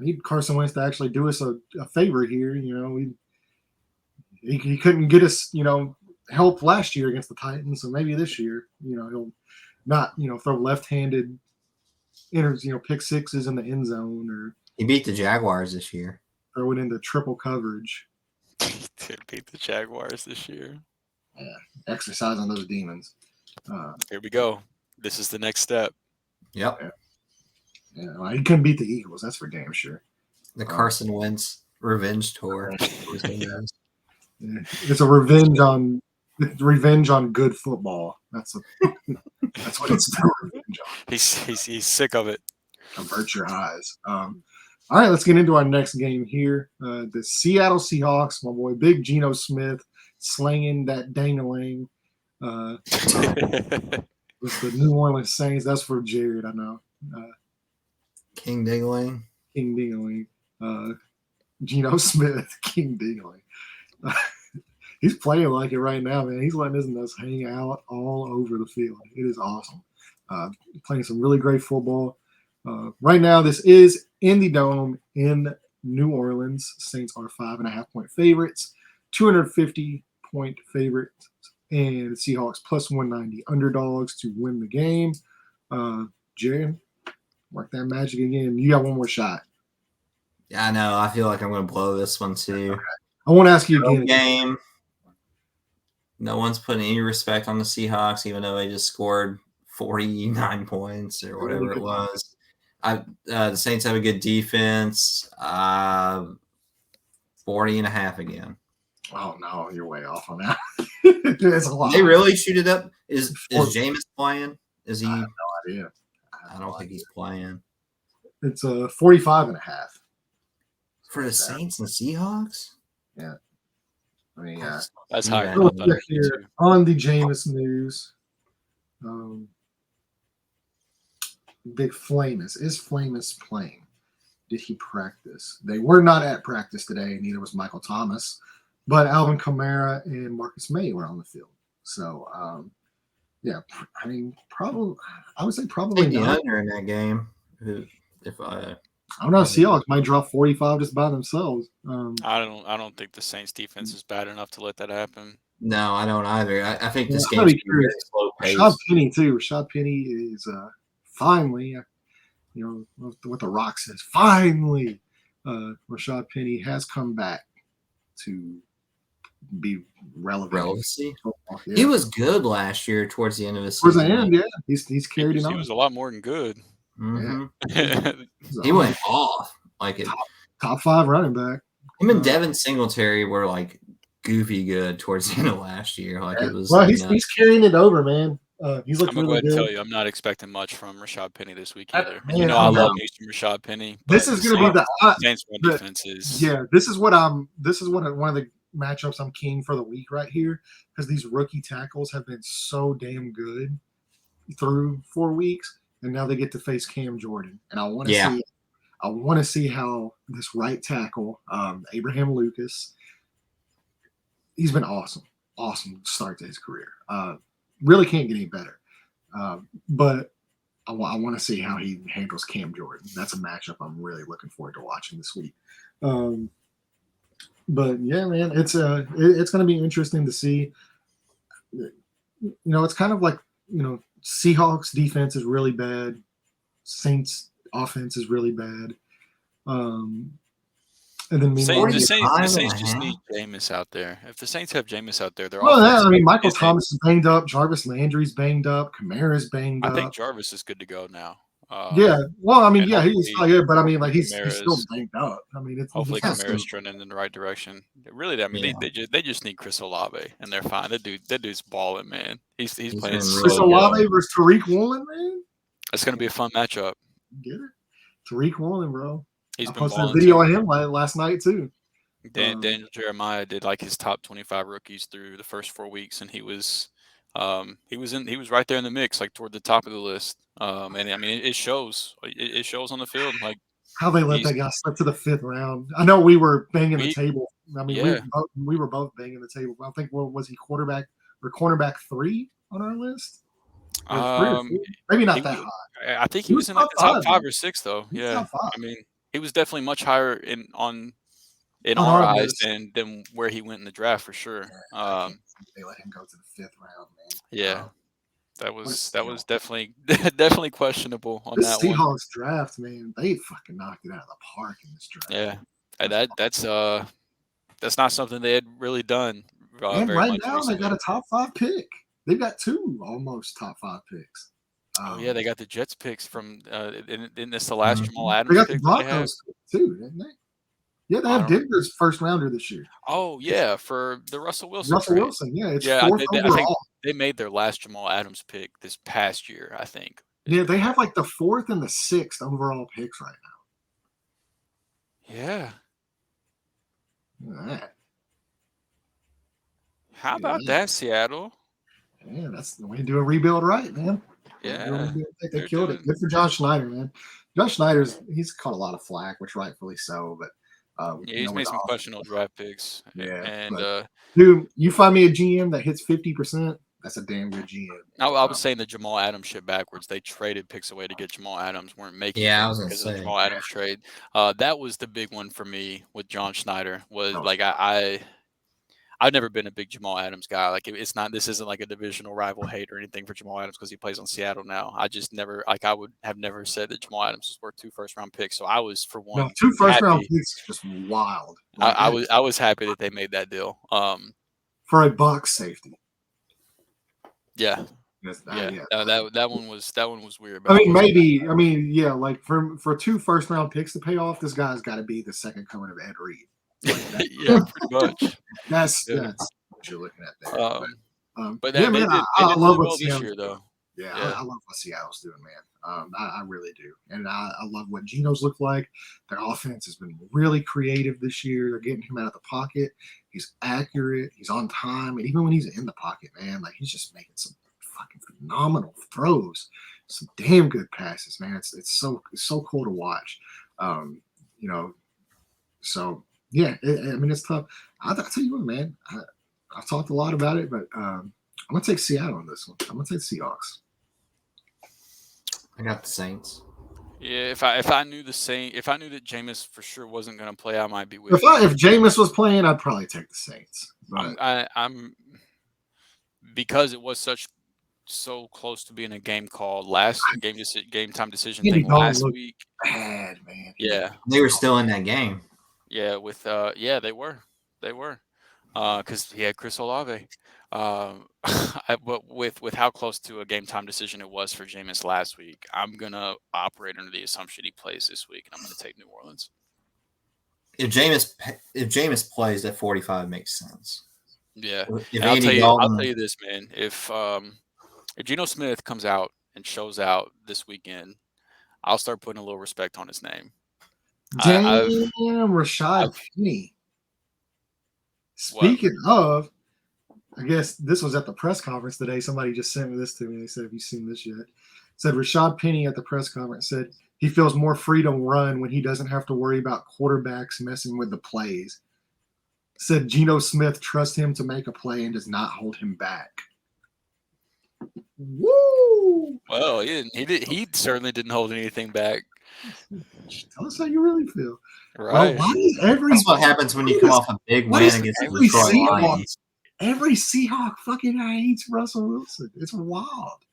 [SPEAKER 1] need Carson Wentz to actually do us a favor here. He couldn't get us, help last year against the Titans. So maybe this year, he'll not, throw left-handed pick sixes in the end zone or
[SPEAKER 2] he beat the Jaguars this year.
[SPEAKER 1] Throw it into triple coverage.
[SPEAKER 3] He did beat the Jaguars this year.
[SPEAKER 1] Yeah, exercising those demons.
[SPEAKER 3] Here we go. This is the next step.
[SPEAKER 2] Yep.
[SPEAKER 1] Yeah, well, he couldn't beat the Eagles. That's for damn sure.
[SPEAKER 2] The Carson Wentz revenge tour.
[SPEAKER 1] It's a revenge on good football. That's what it's revenge on.
[SPEAKER 3] He's sick of it.
[SPEAKER 1] Avert your eyes. All right, let's get into our next game here. The Seattle Seahawks, my boy, Big Geno Smith, slanging that dang-a-lang. With the New Orleans Saints. That's for Jared, I know.
[SPEAKER 2] King Ding-a-ling.
[SPEAKER 1] King Ding-a-ling. Geno Smith, King Ding-a-ling. He's playing like it right now, man. He's letting his nuts hang out all over the field. It is awesome. Playing some really great football. Right now, this is in the Dome in New Orleans. Saints are 5.5-point favorites, 250-point favorites, and Seahawks plus 190 underdogs to win the game. Jared, work that magic again. You got one more shot.
[SPEAKER 2] Yeah, I know. I feel like I'm going to blow this one too.
[SPEAKER 1] I won't ask you again.
[SPEAKER 2] Game. No one's putting any respect on the Seahawks, even though they just scored 49 points or whatever it was. The Saints have a good defense. 40.5 again.
[SPEAKER 1] Oh no, you're way off on that. It's a lot.
[SPEAKER 2] They really shoot it up. Is Jameis playing? Is he?
[SPEAKER 1] I have no idea.
[SPEAKER 2] I don't think he's playing.
[SPEAKER 1] It's 45.5
[SPEAKER 2] for the Saints and Seahawks.
[SPEAKER 1] Yeah, I mean,
[SPEAKER 3] that's higher.
[SPEAKER 1] Here on the Jameis news. Big Flamus. Is Flamus playing? Did he practice? They were not at practice today. Neither was Michael Thomas. But Alvin Kamara and Marcus May were on the field. So, yeah, I mean, probably. I would say probably not.
[SPEAKER 2] Under in that game.
[SPEAKER 1] I don't know. Seahawks might drop 45 just by themselves.
[SPEAKER 3] I don't think the Saints defense is bad enough to let that happen.
[SPEAKER 2] No, I don't either. I think this game's very slow pace.
[SPEAKER 1] Rashad Penny too. Rashad Penny is finally, what the Rock says. Finally, Rashad Penny has come back to be relevant.
[SPEAKER 2] Relevancy.
[SPEAKER 1] Yeah.
[SPEAKER 2] He was good last year towards the end of his
[SPEAKER 1] season.
[SPEAKER 2] Towards the end,
[SPEAKER 1] yeah. He's carried it on.
[SPEAKER 3] He was a lot more than good.
[SPEAKER 2] Mm-hmm.
[SPEAKER 1] Yeah.
[SPEAKER 2] He went off like it.
[SPEAKER 1] Top 5 running back.
[SPEAKER 2] Him and Devin Singletary were like goofy good towards the end of last year. Like it was.
[SPEAKER 1] Well, he's carrying it over, man. He's looking
[SPEAKER 3] I'm gonna
[SPEAKER 1] really
[SPEAKER 3] go ahead and
[SPEAKER 1] good.
[SPEAKER 3] tell you, I'm not expecting much from Rashad Penny this week either.
[SPEAKER 1] Man,
[SPEAKER 3] I love me some Rashad Penny.
[SPEAKER 1] This is going to be the
[SPEAKER 3] Saints defense is.
[SPEAKER 1] Yeah, this is one of the matchups I'm keen for the week right here because these rookie tackles have been so damn good through 4 weeks, and now they get to face Cam Jordan, and I want to see how this right tackle, Abraham Lucas, he's been awesome start to his career. Really can't get any better. But I want to see how he handles Cam Jordan. That's a matchup I'm really looking forward to watching this week. But yeah, man, it's going to be interesting to see. It's kind of like, Seahawks defense is really bad. Saints offense is really bad. And then
[SPEAKER 3] the Saints just need Jameis out there. If the Saints have Jameis out there, they're
[SPEAKER 1] Michael Thomas is banged up. Jarvis Landry's banged up. Kamara's banged up.
[SPEAKER 3] I think Jarvis is good to go now.
[SPEAKER 1] Well, I mean, he's not good, but I mean, like he's still banged up. I mean,
[SPEAKER 3] hopefully Kamara's trending in the right direction. Really, I mean, they just need Chris Olave, and they're fine. That dude's balling, man. He's playing.
[SPEAKER 1] Chris Olave versus Tariq Woolen, man.
[SPEAKER 3] That's gonna be a fun matchup.
[SPEAKER 1] Get it, Tariq Woolen, bro.
[SPEAKER 3] I
[SPEAKER 1] posted a video of him last night too.
[SPEAKER 3] Daniel Jeremiah did like his top 25 rookies through the first 4 weeks, and he was right there in the mix, like toward the top of the list. And I mean, it shows. It shows on the field, like
[SPEAKER 1] how they let that guy slip to the 5th round. I know we were banging the table. I mean, we were both banging the table. I think was he quarterback or cornerback 3 on our list? Maybe not that high.
[SPEAKER 3] I think he was in like the top 5 or 6 though. Yeah, I mean. He was definitely much higher in our eyes than where he went in the draft for sure.
[SPEAKER 1] They let him go to the 5th round, man.
[SPEAKER 3] Yeah, that was definitely questionable on that one.
[SPEAKER 1] Seahawks draft, man, they fucking knocked it out of the park in this draft.
[SPEAKER 3] Yeah, that's not something they had really done.
[SPEAKER 1] And right now they got a top 5 pick. They've got 2 almost top 5 picks.
[SPEAKER 3] Yeah, they got the Jets picks from in this the last Jamal Adams.
[SPEAKER 1] They got the Broncos too, didn't they? Yeah, they have Denver's first rounder this year.
[SPEAKER 3] Oh yeah, for the Russell Wilson.
[SPEAKER 1] Yeah, it's 4th
[SPEAKER 3] overall. I think they made their last Jamal Adams pick this past year. I think.
[SPEAKER 1] Yeah, they have like the 4th and the 6th overall picks right
[SPEAKER 3] now. Yeah.
[SPEAKER 1] All right.
[SPEAKER 3] How about that, Seattle?
[SPEAKER 1] Yeah, that's the way to do a rebuild, right, man.
[SPEAKER 3] Yeah,
[SPEAKER 1] they killed it. Good for John Schneider, man. John Schneider's he's caught a lot of flack, which rightfully so, but
[SPEAKER 3] Yeah, he's made some questionable draft picks.
[SPEAKER 1] Yeah,
[SPEAKER 3] and
[SPEAKER 1] dude, you find me a GM that hits 50%. That's a damn good GM.
[SPEAKER 3] I was saying the Jamal Adams shit backwards. They traded picks away to get Jamal Adams, weren't making
[SPEAKER 2] Yeah, I
[SPEAKER 3] picks
[SPEAKER 2] was gonna
[SPEAKER 3] because of the
[SPEAKER 2] say.
[SPEAKER 3] Jamal Adams trade. That was the big one for me with John Schneider. Was
[SPEAKER 1] Oh,
[SPEAKER 3] like I've never been a big Jamal Adams guy. Like it's not. This isn't like a divisional rival hate or anything for Jamal Adams because he plays on Seattle now. I just never like I would have never said that Jamal Adams was worth 2 first-round picks. So I was for
[SPEAKER 1] no,
[SPEAKER 3] one
[SPEAKER 1] 2 first-round
[SPEAKER 3] happy.
[SPEAKER 1] picks is just wild.
[SPEAKER 3] I was happy that they made that deal.
[SPEAKER 1] For a box safety.
[SPEAKER 3] Yeah.
[SPEAKER 1] Yeah.
[SPEAKER 3] That one was weird.
[SPEAKER 1] I mean, maybe. I mean, yeah. Like for 2 first-round picks to pay off, this guy's got to be the second coming of Ed Reed. Like
[SPEAKER 3] yeah, pretty much.
[SPEAKER 1] That's what you're looking at there.
[SPEAKER 3] But
[SPEAKER 1] yeah, man, I love what
[SPEAKER 3] this year though.
[SPEAKER 1] Yeah, I love what Seattle's doing, man. I really do, and I love what Geno's look like. Their offense has been really creative this year. They're getting him out of the pocket. He's accurate. He's on time, and even when he's in the pocket, man, like he's just making some fucking phenomenal throws, some damn good passes, man. It's so cool to watch. So yeah, I mean it's tough. I'll tell you what, man. I've talked a lot about it, but I'm gonna take Seattle on this one. I'm gonna take Seahawks.
[SPEAKER 2] I got the Saints.
[SPEAKER 3] Yeah, if I knew that Jameis for sure wasn't going to play, I might be with.
[SPEAKER 1] If Jameis was playing, I'd probably take the Saints. But
[SPEAKER 3] I'm because it was so close to being a game call game time decision thing last week.
[SPEAKER 1] Bad, man.
[SPEAKER 3] Yeah,
[SPEAKER 2] they were still in that game.
[SPEAKER 3] Yeah, they were, because he had Chris Olave. But with how close to a game time decision it was for Jameis last week, I'm gonna operate under the assumption he plays this week, and I'm gonna take New Orleans.
[SPEAKER 2] If Jameis plays, that 45 makes sense.
[SPEAKER 3] Yeah,
[SPEAKER 2] I'll
[SPEAKER 3] tell you this, man. If Geno Smith comes out and shows out this weekend, I'll start putting a little respect on his name.
[SPEAKER 1] Damn, Rashad Penny. Speaking of, I guess this was at the press conference today. Somebody just sent me this to me. They said, "Have you seen this yet?" Said Rashad Penny at the press conference said he feels more free to run when he doesn't have to worry about quarterbacks messing with the plays. Said Geno Smith trusts him to make a play and does not hold him back. Woo!
[SPEAKER 3] Well, he certainly didn't hold anything back.
[SPEAKER 1] Tell us how you really feel.
[SPEAKER 3] Right.
[SPEAKER 1] Well,
[SPEAKER 2] that's what happens when you come off a big win against the Detroit Lions.
[SPEAKER 1] Every Seahawk fucking hates Russell Wilson. It's wild.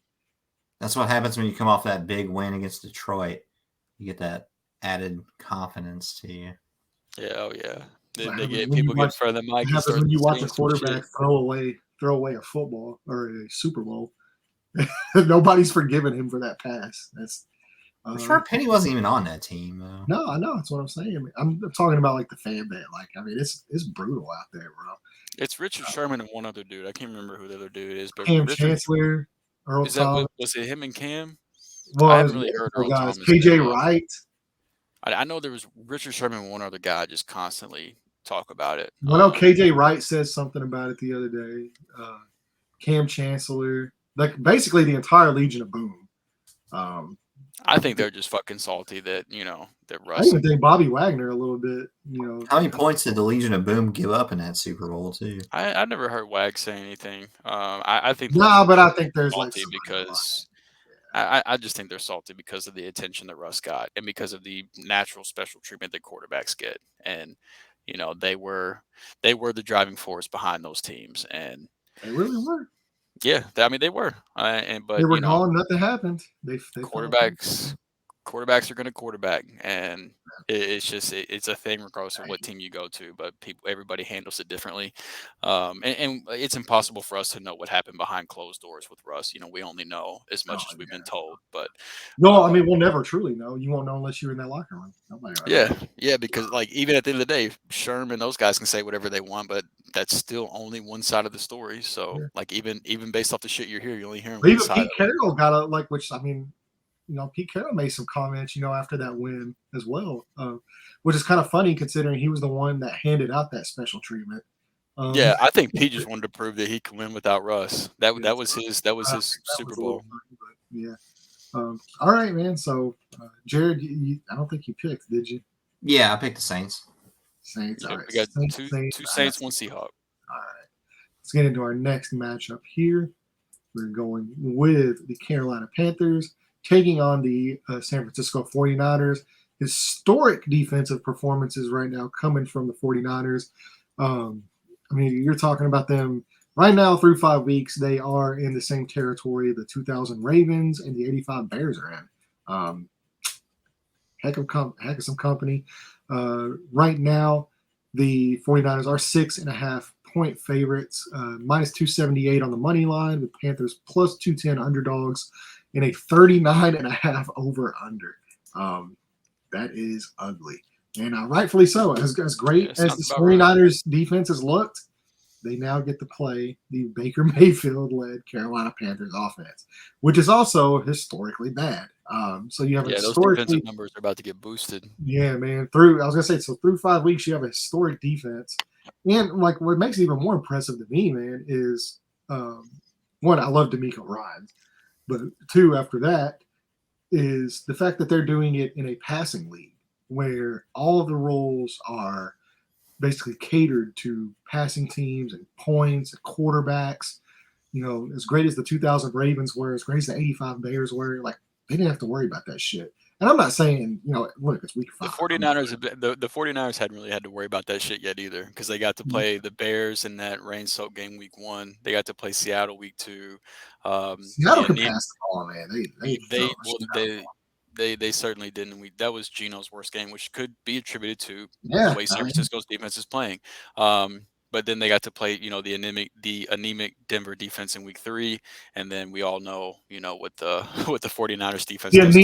[SPEAKER 2] That's what happens when you come off that big win against Detroit. You get that added confidence to you.
[SPEAKER 3] Yeah, oh yeah. People get in front of the mic.
[SPEAKER 1] It happens when you watch a quarterback throw away a football or a Super Bowl. Nobody's forgiven him for that pass. That's
[SPEAKER 2] Rashard Penny wasn't even on that team, though.
[SPEAKER 1] No, I know. That's what I'm saying. I mean, I'm talking about like the fan base. Like, I mean, it's brutal out there, bro.
[SPEAKER 3] It's Richard Sherman and one other dude. I can't remember who the other dude is. But
[SPEAKER 1] Cam Chancellor.
[SPEAKER 3] Was it him and Cam?
[SPEAKER 1] Well,
[SPEAKER 3] I haven't really heard Earl
[SPEAKER 1] guys.
[SPEAKER 3] Thomas.
[SPEAKER 1] KJ Wright.
[SPEAKER 3] I know there was Richard Sherman and one other guy just constantly talk about it.
[SPEAKER 1] Well, no, KJ Wright says something about it the other day. Cam Chancellor. Like, basically the entire Legion of Boom.
[SPEAKER 3] I think they're just fucking salty that that Russ.
[SPEAKER 1] I even think Bobby Wagner a little bit.
[SPEAKER 2] How many points did the Legion of Boom give up in that Super Bowl too?
[SPEAKER 3] I never heard Wag say anything. I think
[SPEAKER 1] but I think there's
[SPEAKER 3] salty because I just think they're salty because of the attention that Russ got and because of the natural special treatment that quarterbacks get, and they were the driving force behind those teams, and
[SPEAKER 1] they really were.
[SPEAKER 3] Yeah, they were, but
[SPEAKER 1] they were gone. Nothing happened. They
[SPEAKER 3] quarterbacks are going to quarterback, and it's a thing regardless of what team you go to. But everybody handles it differently, and it's impossible for us to know what happened behind closed doors with Russ. We only know as much as we've been told. But
[SPEAKER 1] no, I mean we'll never truly know. You won't know unless you're in that locker room. Nobody.
[SPEAKER 3] Yeah, because like even at the end of the day, Sherman, those guys can say whatever they want, but that's still only one side of the story. So like even based off the shit you're hearing, you're only hearing one side.
[SPEAKER 1] Even Pete Carroll got which I mean. Pete Carroll made some comments, after that win as well, which is kind of funny considering he was the one that handed out that special treatment.
[SPEAKER 3] Yeah, I think Pete just wanted to prove that he can win without Russ. That was his Super Bowl.
[SPEAKER 1] Yeah. All right, man. So, Jared, I don't think you picked, did you?
[SPEAKER 2] Yeah, I picked the Saints.
[SPEAKER 1] Saints. All
[SPEAKER 3] Yep,
[SPEAKER 1] right.
[SPEAKER 3] we got
[SPEAKER 1] Saints,
[SPEAKER 3] two
[SPEAKER 1] Saints.
[SPEAKER 3] Saints, one Seahawk.
[SPEAKER 1] All right. Let's get into our next matchup here. We're going with the Carolina Panthers taking on the San Francisco 49ers. Historic defensive performances right now coming from the 49ers. I mean, you're talking about them right now through 5 weeks. They are in the same territory the 2000 Ravens and the 85 Bears are in. Heck of some company. Right now, the 49ers are 6.5-point favorites, minus 278 on the money line, with Panthers plus 210 underdogs in a 39.5 over under. That is ugly. And rightfully so. As great as the 49ers defense has looked, they now get to play the Baker Mayfield-led Carolina Panthers offense, which is also historically bad. So you have
[SPEAKER 3] those defensive numbers are about to get boosted.
[SPEAKER 1] Yeah, man. Through 5 weeks, you have a historic defense. And like what makes it even more impressive to me, man, is one, I love D'Amico Ryans, but two, after that, is the fact that they're doing it in a passing league where all of the rules are basically catered to passing teams and points and quarterbacks. You know, as great as the 2000 Ravens were, as great as the 85 Bears were, like they didn't have to worry about that shit. And I'm not saying, look, it's week 5.
[SPEAKER 3] The 49ers hadn't really had to worry about that shit yet either, because they got to play the Bears in that rain-soaked game week 1. They got to play Seattle week 2.
[SPEAKER 1] Seattle can pass the ball, man.
[SPEAKER 3] They certainly didn't. That was Geno's worst game, which could be attributed to the way San Francisco's defense is playing. But then they got to play, the anemic Denver defense in week 3, and then we all know, what the 49ers defense does.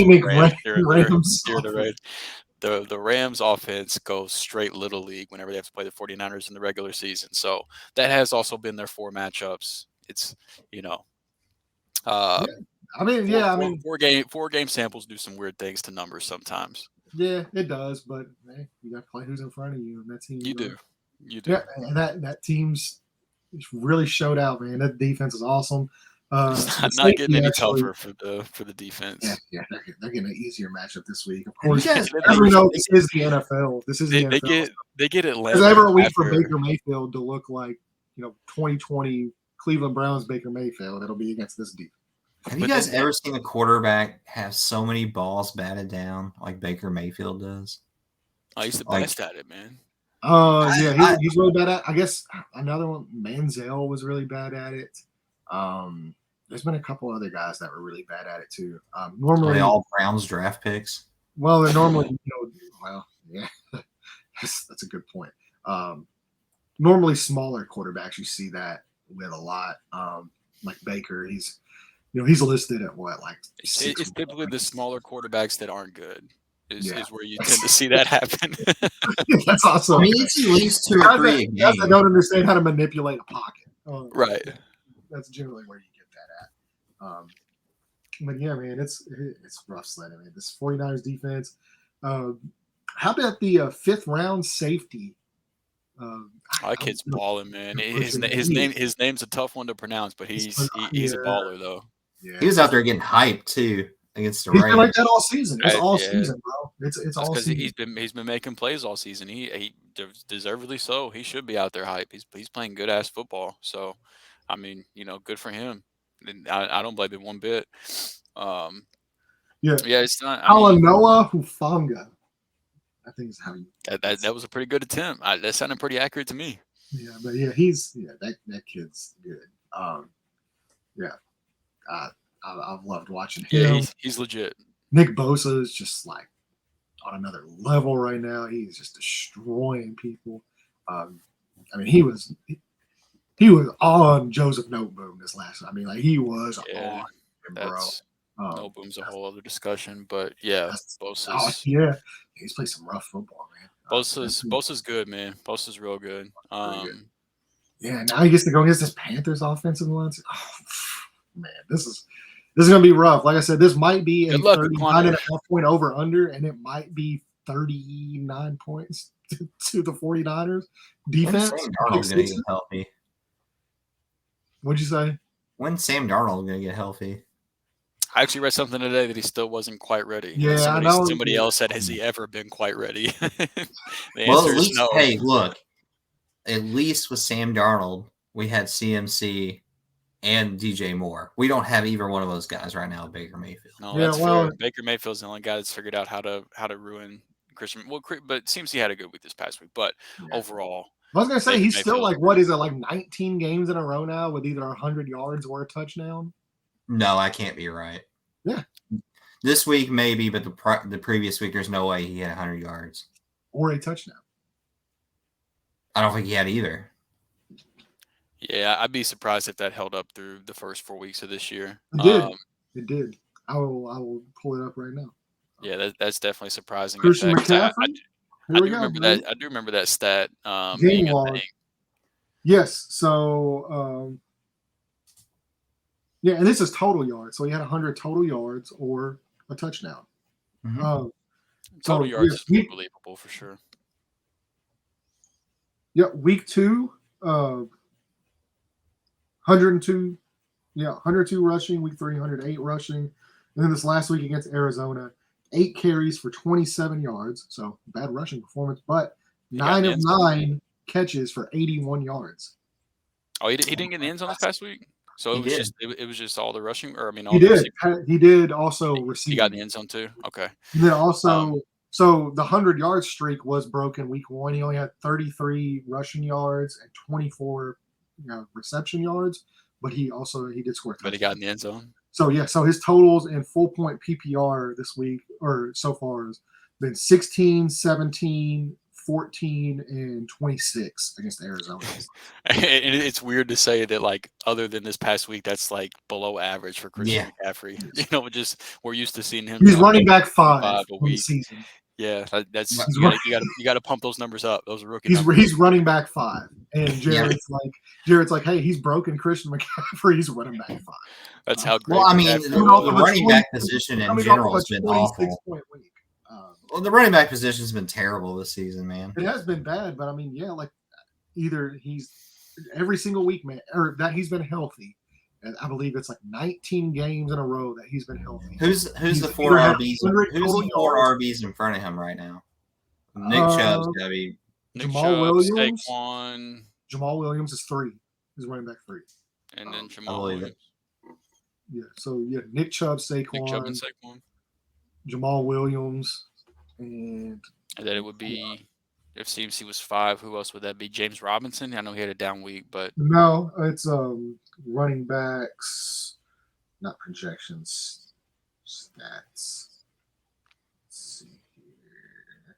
[SPEAKER 3] The Rams offense goes straight little league whenever they have to play the 49ers in the regular season. So that has also been their 4 matchups. It's, four game samples do some weird things to numbers sometimes.
[SPEAKER 1] Yeah, it does, but hey, you got to play who's in front of you, and that team.
[SPEAKER 3] You do.
[SPEAKER 1] Yeah, and that team's really showed out, man. That defense is awesome.
[SPEAKER 3] It's not getting any tougher for the defense.
[SPEAKER 1] Yeah, they're getting an easier matchup this week. Of course, as we know, this is the NFL. The NFL.
[SPEAKER 3] They get Atlanta.
[SPEAKER 1] There's ever a week for Baker Mayfield to look like 2020 Cleveland Browns Baker Mayfield. It'll be against this defense.
[SPEAKER 2] Have you guys ever seen a quarterback have so many balls batted down like Baker Mayfield does?
[SPEAKER 3] He's the best at it, man.
[SPEAKER 1] He's really bad at it. I guess another one, Manziel was really bad at it. There's been a couple other guys that were really bad at it too. Normally,
[SPEAKER 2] are they all Browns draft picks?
[SPEAKER 1] Well, they're normally, that's a good point. Normally, smaller quarterbacks, you see that with a lot. Like Baker, he's listed at what, like
[SPEAKER 3] it's typically the smaller quarterbacks that aren't good. Is where you tend to see that happen.
[SPEAKER 1] That's awesome.
[SPEAKER 2] I mean, it's at least 2 or 3
[SPEAKER 1] guys that don't understand how to manipulate a pocket.
[SPEAKER 3] Right.
[SPEAKER 1] That's generally where you get that at. But yeah, man, it's rough sledding. Man. This 49ers defense. How about the 5th round safety?
[SPEAKER 3] That kid's balling, man. His name's a tough one to pronounce, but he's a baller though.
[SPEAKER 2] Yeah. He was out there getting hyped too against the
[SPEAKER 1] He's
[SPEAKER 2] Rams.
[SPEAKER 1] been like that all season. It's all season, bro. It's all season.
[SPEAKER 3] He's been making plays all season. He deservedly so. He should be out there hype. He's playing good ass football. So, I mean, good for him. And I don't blame him one bit. It's not.
[SPEAKER 1] Alanoa Hufanga, I think is how you.
[SPEAKER 3] That was a pretty good attempt. That sounded pretty accurate to me.
[SPEAKER 1] Yeah, but that kid's good. I've loved watching him.
[SPEAKER 3] Yeah, he's legit.
[SPEAKER 1] Nick Bosa is just like on another level right now. He's just destroying people. I mean, he was on Joseph Noteboom this last. I mean, like he was on him, bro.
[SPEAKER 3] Noteboom's a whole other discussion, but yeah, Bosa's.
[SPEAKER 1] He's played some rough football, man.
[SPEAKER 3] Bosa's good, man. Bosa's real good.
[SPEAKER 1] Yeah, now he gets to go against this Panthers offensive line. Oh, man, this is going to be rough. Like I said, this might be a 39.5 point over under, and it might be 39 points to the 49ers defense.
[SPEAKER 2] When's Sam Darnold going to get healthy?
[SPEAKER 1] What'd you say?
[SPEAKER 2] When's Sam Darnold going to get healthy?
[SPEAKER 3] I actually read something today that he still wasn't quite ready.
[SPEAKER 1] Yeah, I know.
[SPEAKER 3] Somebody else said, "Has he ever been quite ready?" The
[SPEAKER 2] Well,
[SPEAKER 3] answer
[SPEAKER 2] at
[SPEAKER 3] is
[SPEAKER 2] least,
[SPEAKER 3] no.
[SPEAKER 2] hey, look, at least with Sam Darnold, we had CMC and DJ Moore. We don't have either one of those guys right now at Baker Mayfield.
[SPEAKER 3] No,
[SPEAKER 1] Yeah,
[SPEAKER 3] that's
[SPEAKER 1] well-
[SPEAKER 3] fair. Baker Mayfield's the only guy that's figured out how to ruin Christian. Well, but CMC had a good week this past week. But
[SPEAKER 1] Yeah.
[SPEAKER 3] overall,
[SPEAKER 1] I was gonna say
[SPEAKER 3] Baker
[SPEAKER 1] he's still
[SPEAKER 3] Mayfield.
[SPEAKER 1] like, what is it, like 19 games in a row now with either 100 yards or a touchdown?
[SPEAKER 2] No, I can't be right.
[SPEAKER 1] Yeah.
[SPEAKER 2] This week maybe, but the previous week there's no way he had 100 yards
[SPEAKER 1] or a touchdown.
[SPEAKER 2] I don't think he had either.
[SPEAKER 3] Yeah, I'd be surprised if that held up through the first 4 weeks of this year.
[SPEAKER 1] It did. It did. I will pull it up right now.
[SPEAKER 3] Yeah, that's definitely surprising.
[SPEAKER 1] Christian
[SPEAKER 3] I
[SPEAKER 1] McCaffrey.
[SPEAKER 3] do remember that. I do remember that stat
[SPEAKER 1] Game
[SPEAKER 3] being a
[SPEAKER 1] log.
[SPEAKER 3] thing.
[SPEAKER 1] Yes. So, yeah, and this is total yards. So he had 100 total yards or a touchdown.
[SPEAKER 2] Mhm.
[SPEAKER 3] Total yards is unbelievable for sure.
[SPEAKER 1] Yeah, week 2, 102. Yeah, 102 rushing. Week 3, 108 rushing. And then this last week against Arizona, 8 carries for 27 yards. So bad rushing performance, but 9 of 9 catches for 81 yards.
[SPEAKER 3] Oh, he didn't get in the end zone this past week. So it was just all the rushing, or I mean, all
[SPEAKER 1] he
[SPEAKER 3] the
[SPEAKER 1] did. He did also receive.
[SPEAKER 3] He got in the end zone too. Okay.
[SPEAKER 1] And then also, so the 100-yard streak was broken week 1. He only had 33 rushing yards and 24 reception yards, but he did score.
[SPEAKER 3] But he got in the end zone.
[SPEAKER 1] So yeah, so his totals in full point PPR this week or so far has been 16, 17, 14, and 26 against Arizona.
[SPEAKER 3] And it's weird to say that, like, other than this past week, that's like below average for Christian McCaffrey. Just we're used to seeing him.
[SPEAKER 1] He's running back 5
[SPEAKER 3] a week.
[SPEAKER 1] Season.
[SPEAKER 3] Yeah, that's you got to pump those numbers up. Those are rookie numbers.
[SPEAKER 1] He's running back 5, and Jared's like, hey, he's broken Christian McCaffrey. He's running back 5.
[SPEAKER 3] That's how great.
[SPEAKER 2] Well, I mean, the running back position in general has been awful. Well, the running back position has been terrible this season, man.
[SPEAKER 1] It has been bad, but I mean, yeah, like either he's every single week, man, or that he's been healthy. And I believe it's like 19 games in a row that he's been healthy.
[SPEAKER 2] Who's the 4 RBs? Who's the 4 RBs in front of him right now? Nick Chubb's got to be
[SPEAKER 1] Jamal Williams.
[SPEAKER 3] Saquon.
[SPEAKER 1] Jamal Williams is 3. He's running back 3.
[SPEAKER 3] And then Jamal Williams.
[SPEAKER 1] Yeah. So yeah, Nick Chubb, Saquon.
[SPEAKER 3] Nick Chubb and Saquon.
[SPEAKER 1] Jamal Williams, and
[SPEAKER 3] then it would be if CMC was 5. Who else would that be? James Robinson. I know he had a down week, but
[SPEAKER 1] no, it's running backs, not projections, stats. Let's see here.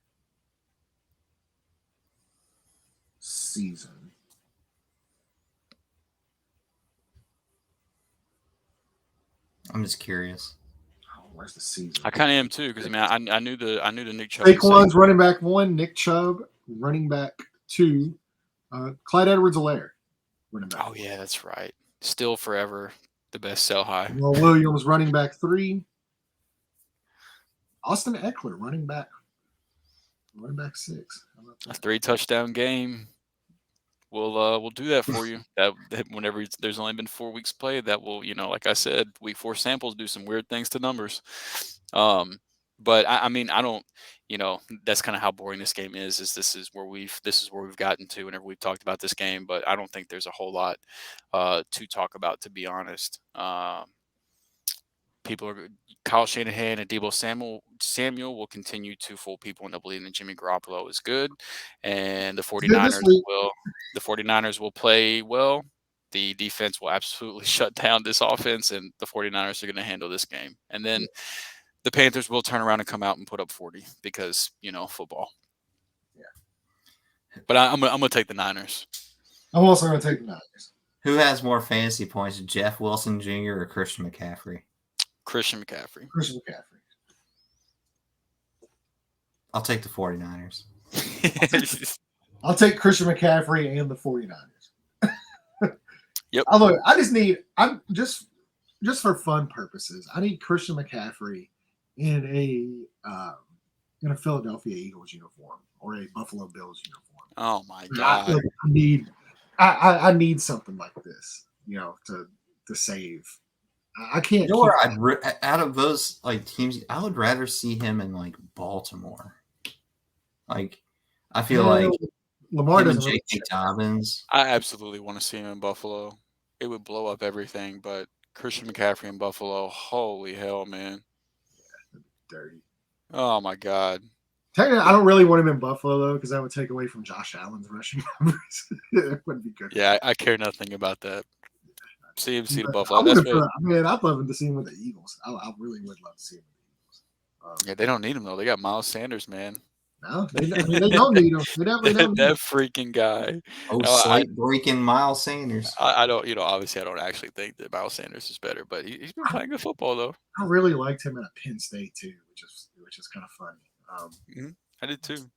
[SPEAKER 1] Season.
[SPEAKER 2] I'm just curious.
[SPEAKER 1] Oh, where's the season?
[SPEAKER 3] I kind of am too because I mean I knew the Nick Chubb.
[SPEAKER 1] Saquon's running back 1, Nick Chubb running back 2, Clyde Edwards-Helaire running back.
[SPEAKER 3] Oh yeah, that's right. Still forever the best sell high.
[SPEAKER 1] Jamal Williams running back 3, Austin Eckler running back 6.
[SPEAKER 3] A 3 touchdown game. We'll do that for you. That whenever there's only been 4 weeks played, that will, like I said, week 4 samples do some weird things to numbers. But I mean, I don't, that's kind of how boring this game is. This is where we've gotten to whenever we've talked about this game. But I don't think there's a whole lot to talk about, to be honest. Kyle Shanahan and Deebo Samuel will continue to fool people into believing that Jimmy Garoppolo is good, and the 49ers will play well. The defense will absolutely shut down this offense, and the 49ers are going to handle this game. And then the Panthers will turn around and come out and put up 40 because, football. Yeah. But I'm going to take the Niners.
[SPEAKER 1] I'm also going to take the Niners.
[SPEAKER 2] Who has more fantasy points, Jeff Wilson Jr. or Christian McCaffrey?
[SPEAKER 3] Christian McCaffrey.
[SPEAKER 2] I'll take the 49ers.
[SPEAKER 1] I'll take Christian McCaffrey and the 49ers.
[SPEAKER 3] Yep.
[SPEAKER 1] Although I'm just for fun purposes, I need Christian McCaffrey in a Philadelphia Eagles uniform or a Buffalo Bills uniform.
[SPEAKER 3] Oh my God.
[SPEAKER 1] I need something like this, to save. I can't.
[SPEAKER 2] You know where out of those like teams, I would rather see him in like Baltimore. Like, I feel like
[SPEAKER 1] Lamar
[SPEAKER 2] him and
[SPEAKER 1] doesn't really
[SPEAKER 2] J.K. Dobbins.
[SPEAKER 3] I absolutely want to see him in Buffalo. It would blow up everything, but Christian McCaffrey in Buffalo, holy hell, man.
[SPEAKER 1] dirty.
[SPEAKER 3] Oh my God.
[SPEAKER 1] Technically, I don't really want him in Buffalo though, because that would take away from Josh Allen's rushing numbers. It wouldn't be good.
[SPEAKER 3] Yeah, I care nothing about that. CMC to
[SPEAKER 1] But
[SPEAKER 3] Buffalo. That's what,
[SPEAKER 1] man, I'd love him to see him with the Eagles. I really would love to see him with the Eagles.
[SPEAKER 3] yeah, they don't need him though. They got Miles Sanders, man.
[SPEAKER 1] No, they don't need him. They definitely don't need him.
[SPEAKER 3] That freaking guy.
[SPEAKER 2] Oh,
[SPEAKER 3] No,
[SPEAKER 2] Slate breaking Miles Sanders.
[SPEAKER 3] I don't, obviously I don't actually think that Miles Sanders is better, but he's been playing good football though.
[SPEAKER 1] I really liked him at Penn State too, which is kind of funny.
[SPEAKER 3] I did too.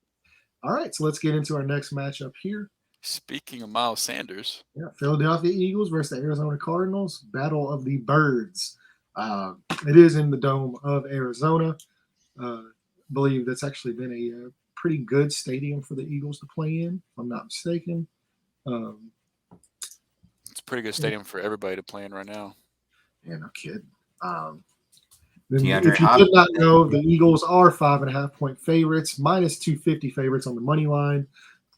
[SPEAKER 1] All right, so let's get into our next matchup here.
[SPEAKER 3] Speaking of Miles Sanders,
[SPEAKER 1] Yeah, Philadelphia Eagles versus the Arizona Cardinals. Battle of the Birds. It is in the dome of Arizona. Believe that's actually been a pretty good stadium for the Eagles to play in, if I'm not mistaken.
[SPEAKER 3] it's a pretty good stadium for everybody to play in right now.
[SPEAKER 1] Yeah, no kidding.
[SPEAKER 2] DeAndre
[SPEAKER 1] If you did not know, the Eagles are 5.5-point favorites, minus 250 favorites on the money line.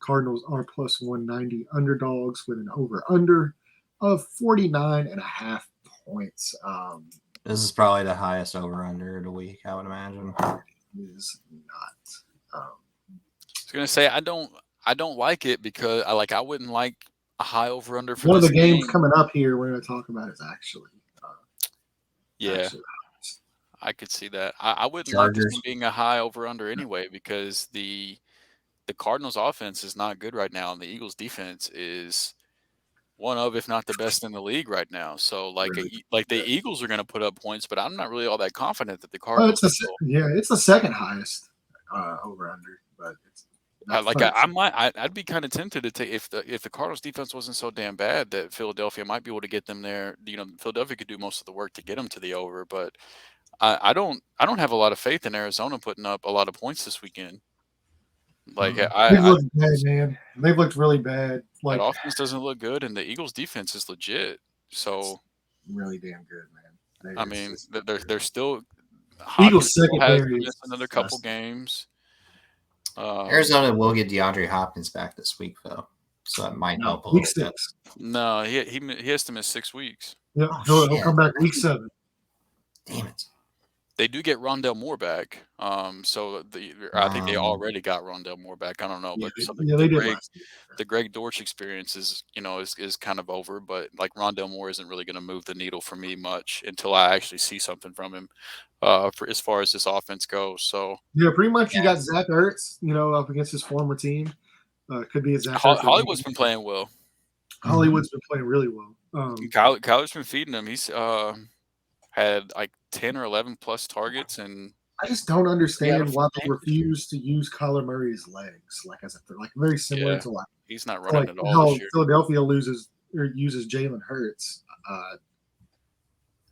[SPEAKER 1] Cardinals are plus 190 underdogs with an over/under of 49.5 points.
[SPEAKER 2] This is probably the highest over/under of the week, I would imagine.
[SPEAKER 1] It is not.
[SPEAKER 3] I was gonna say I don't like it because I wouldn't like a high over/under for
[SPEAKER 1] One of
[SPEAKER 3] this
[SPEAKER 1] the games
[SPEAKER 3] game.
[SPEAKER 1] coming up here we're going to talk about is actually.
[SPEAKER 3] Yeah,
[SPEAKER 1] actually
[SPEAKER 3] I could see that. I wouldn't
[SPEAKER 2] Chargers.
[SPEAKER 3] like this one being a high over/under anyway because the Cardinals offense is not good right now, and the Eagles defense is one of, if not the best in the league right now. So
[SPEAKER 1] Really?
[SPEAKER 3] the Eagles are going to put up points, but I'm not really all that confident that the
[SPEAKER 1] Oh,
[SPEAKER 3] Cardinals
[SPEAKER 1] it's the second highest over/under, but it's not first.
[SPEAKER 3] I'd be kind of tempted to take if the Cardinals defense wasn't so damn bad that Philadelphia might be able to get them there. Philadelphia could do most of the work to get them to the over, but I don't have a lot of faith in Arizona putting up a lot of points this weekend.
[SPEAKER 1] They've looked bad, man. They've looked really bad.
[SPEAKER 3] That offense doesn't look good, and the Eagles defense is legit. So
[SPEAKER 1] really damn good, man.
[SPEAKER 3] I mean, they're still
[SPEAKER 1] Eagles
[SPEAKER 3] Hopkins has
[SPEAKER 1] secondary
[SPEAKER 3] missed another couple games.
[SPEAKER 2] Arizona will get DeAndre Hopkins back this week, though, so that might help a
[SPEAKER 1] week
[SPEAKER 2] little
[SPEAKER 1] 6.
[SPEAKER 2] bit.
[SPEAKER 3] No, he has to miss 6 weeks.
[SPEAKER 1] Yep,
[SPEAKER 2] Oh,
[SPEAKER 1] he'll come back week 7.
[SPEAKER 2] Damn it.
[SPEAKER 3] They do get Rondell Moore back. So I think they already got Rondell Moore back. I don't know, but
[SPEAKER 1] they did.
[SPEAKER 3] The Greg Dortch experience is kind of over. But like Rondell Moore isn't really going to move the needle for me much until I actually see something from him. For as far as this offense goes, so
[SPEAKER 1] yeah, pretty much you got Zach Ertz, up against his former team. Could be a Zach Ertz.
[SPEAKER 3] Hollywood's been playing well.
[SPEAKER 1] Hollywood's been playing really well.
[SPEAKER 3] Kyler's been feeding him. He's had like 10 or 11 plus targets, and
[SPEAKER 1] I just don't understand why they refuse to use Kyler Murray's legs, very similar to
[SPEAKER 3] he's not running at all this year.
[SPEAKER 1] Philadelphia uses Jalen Hurts. I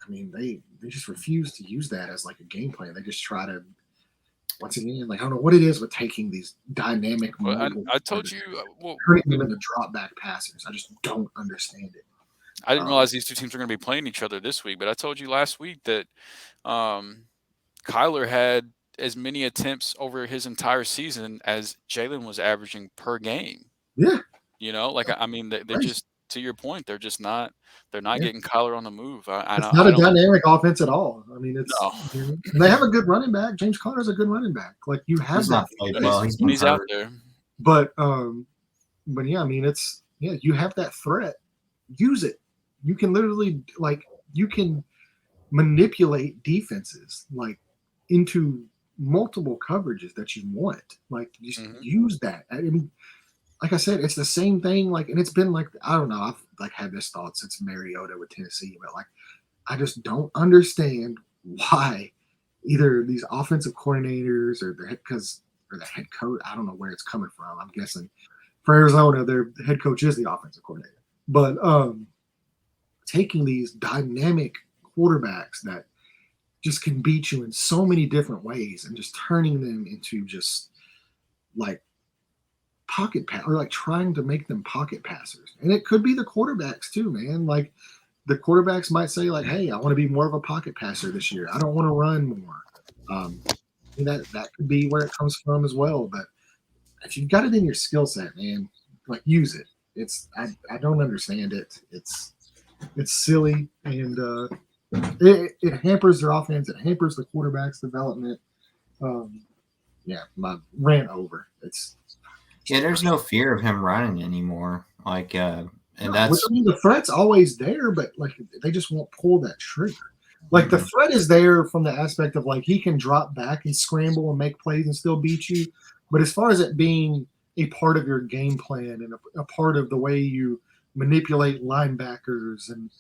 [SPEAKER 1] mean, they just refuse to use that as like a game plan. They just try to, once again, I don't know what it is with taking these dynamic.
[SPEAKER 3] I told you,
[SPEAKER 1] turning them into drop back passers. I just don't understand it.
[SPEAKER 3] I didn't realize these two teams are going to be playing each other this week, but I told you last week that Kyler had as many attempts over his entire season as Jalen was averaging per game.
[SPEAKER 1] Yeah.
[SPEAKER 3] I mean, they're just, to your point, they're just not, they're not getting Kyler on the move.
[SPEAKER 1] It's not a dynamic offense at all. I mean, they have a good running back. James Conner's a good running back. Like you have that.
[SPEAKER 3] He's out there.
[SPEAKER 1] But yeah, I mean, you have that threat. Use it. You can literally you can manipulate defenses into multiple coverages that you want. Just use that. I mean, like I said, it's the same thing. And it's been I don't know. I've had this thought since Mariota with Tennessee, but I just don't understand why either these offensive coordinators or the head coach. I don't know where it's coming from. I'm guessing for Arizona, their head coach is the offensive coordinator, but taking these dynamic quarterbacks that just can beat you in so many different ways and just turning them into just pocket pass or trying to make them pocket passers. And it could be the quarterbacks too, man. the quarterbacks might say like, "Hey, I want to be more of a pocket passer this year. I don't want to run more." That could be where it comes from as well. But if you've got it in your skill set, man, like use it. I don't understand it. It's silly, and it hampers their offense. It hampers the quarterback's development. My rant over.
[SPEAKER 2] There's no fear of him running anymore. Like, and that's
[SPEAKER 1] the threat's always there, but like they just won't pull that trigger. Like the threat is there from the aspect of like he can drop back and scramble and make plays and still beat you. But as far as it being a part of your game plan and a part of the way you manipulate linebackers and,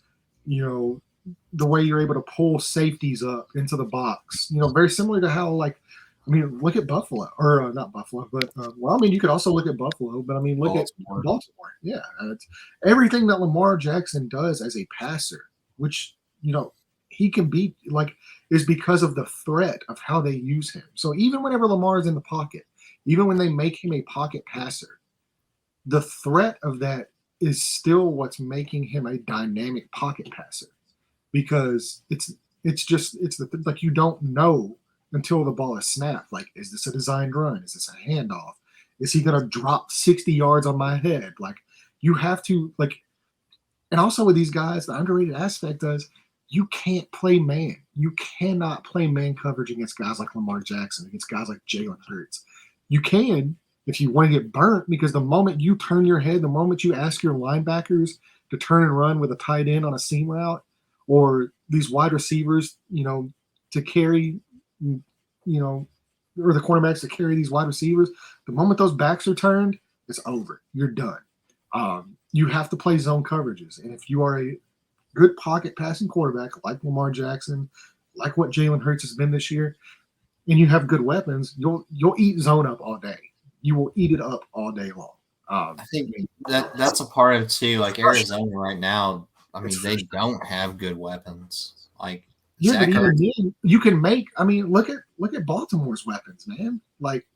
[SPEAKER 1] the way you're able to pull safeties up into the box, very similar to how, look at Buffalo or not Buffalo, but you could also look at Buffalo, but look at Baltimore. Yeah. It's everything that Lamar Jackson does as a passer, which, he can be is because of the threat of how they use him. So even whenever Lamar is in the pocket, even when they make him a pocket passer, the threat of that is still what's making him a dynamic pocket passer, because it's you don't know until the ball is snapped. Like, is this a designed run? Is this a handoff? Is he going to drop 60 yards on my head? Like, you have to and also with these guys, the underrated aspect is you can't play man. You cannot play man coverage against guys like Lamar Jackson, against guys like Jalen Hurts. You can if you want to get burnt, because the moment you turn your head, the moment you ask your linebackers to turn and run with a tight end on a seam route, or these wide receivers, to carry, or the cornerbacks to carry these wide receivers, the moment those backs are turned, it's over. You're done. You have to play zone coverages. And if you are a good pocket passing quarterback like Lamar Jackson, like what Jalen Hurts has been this year, and you have good weapons, you'll eat zone up all day. You will eat it up all day long.
[SPEAKER 2] I think that's a part of it too. Like Arizona right now, they don't have good weapons. Like,
[SPEAKER 1] but even then, you can make. Look at Baltimore's weapons, man. Like,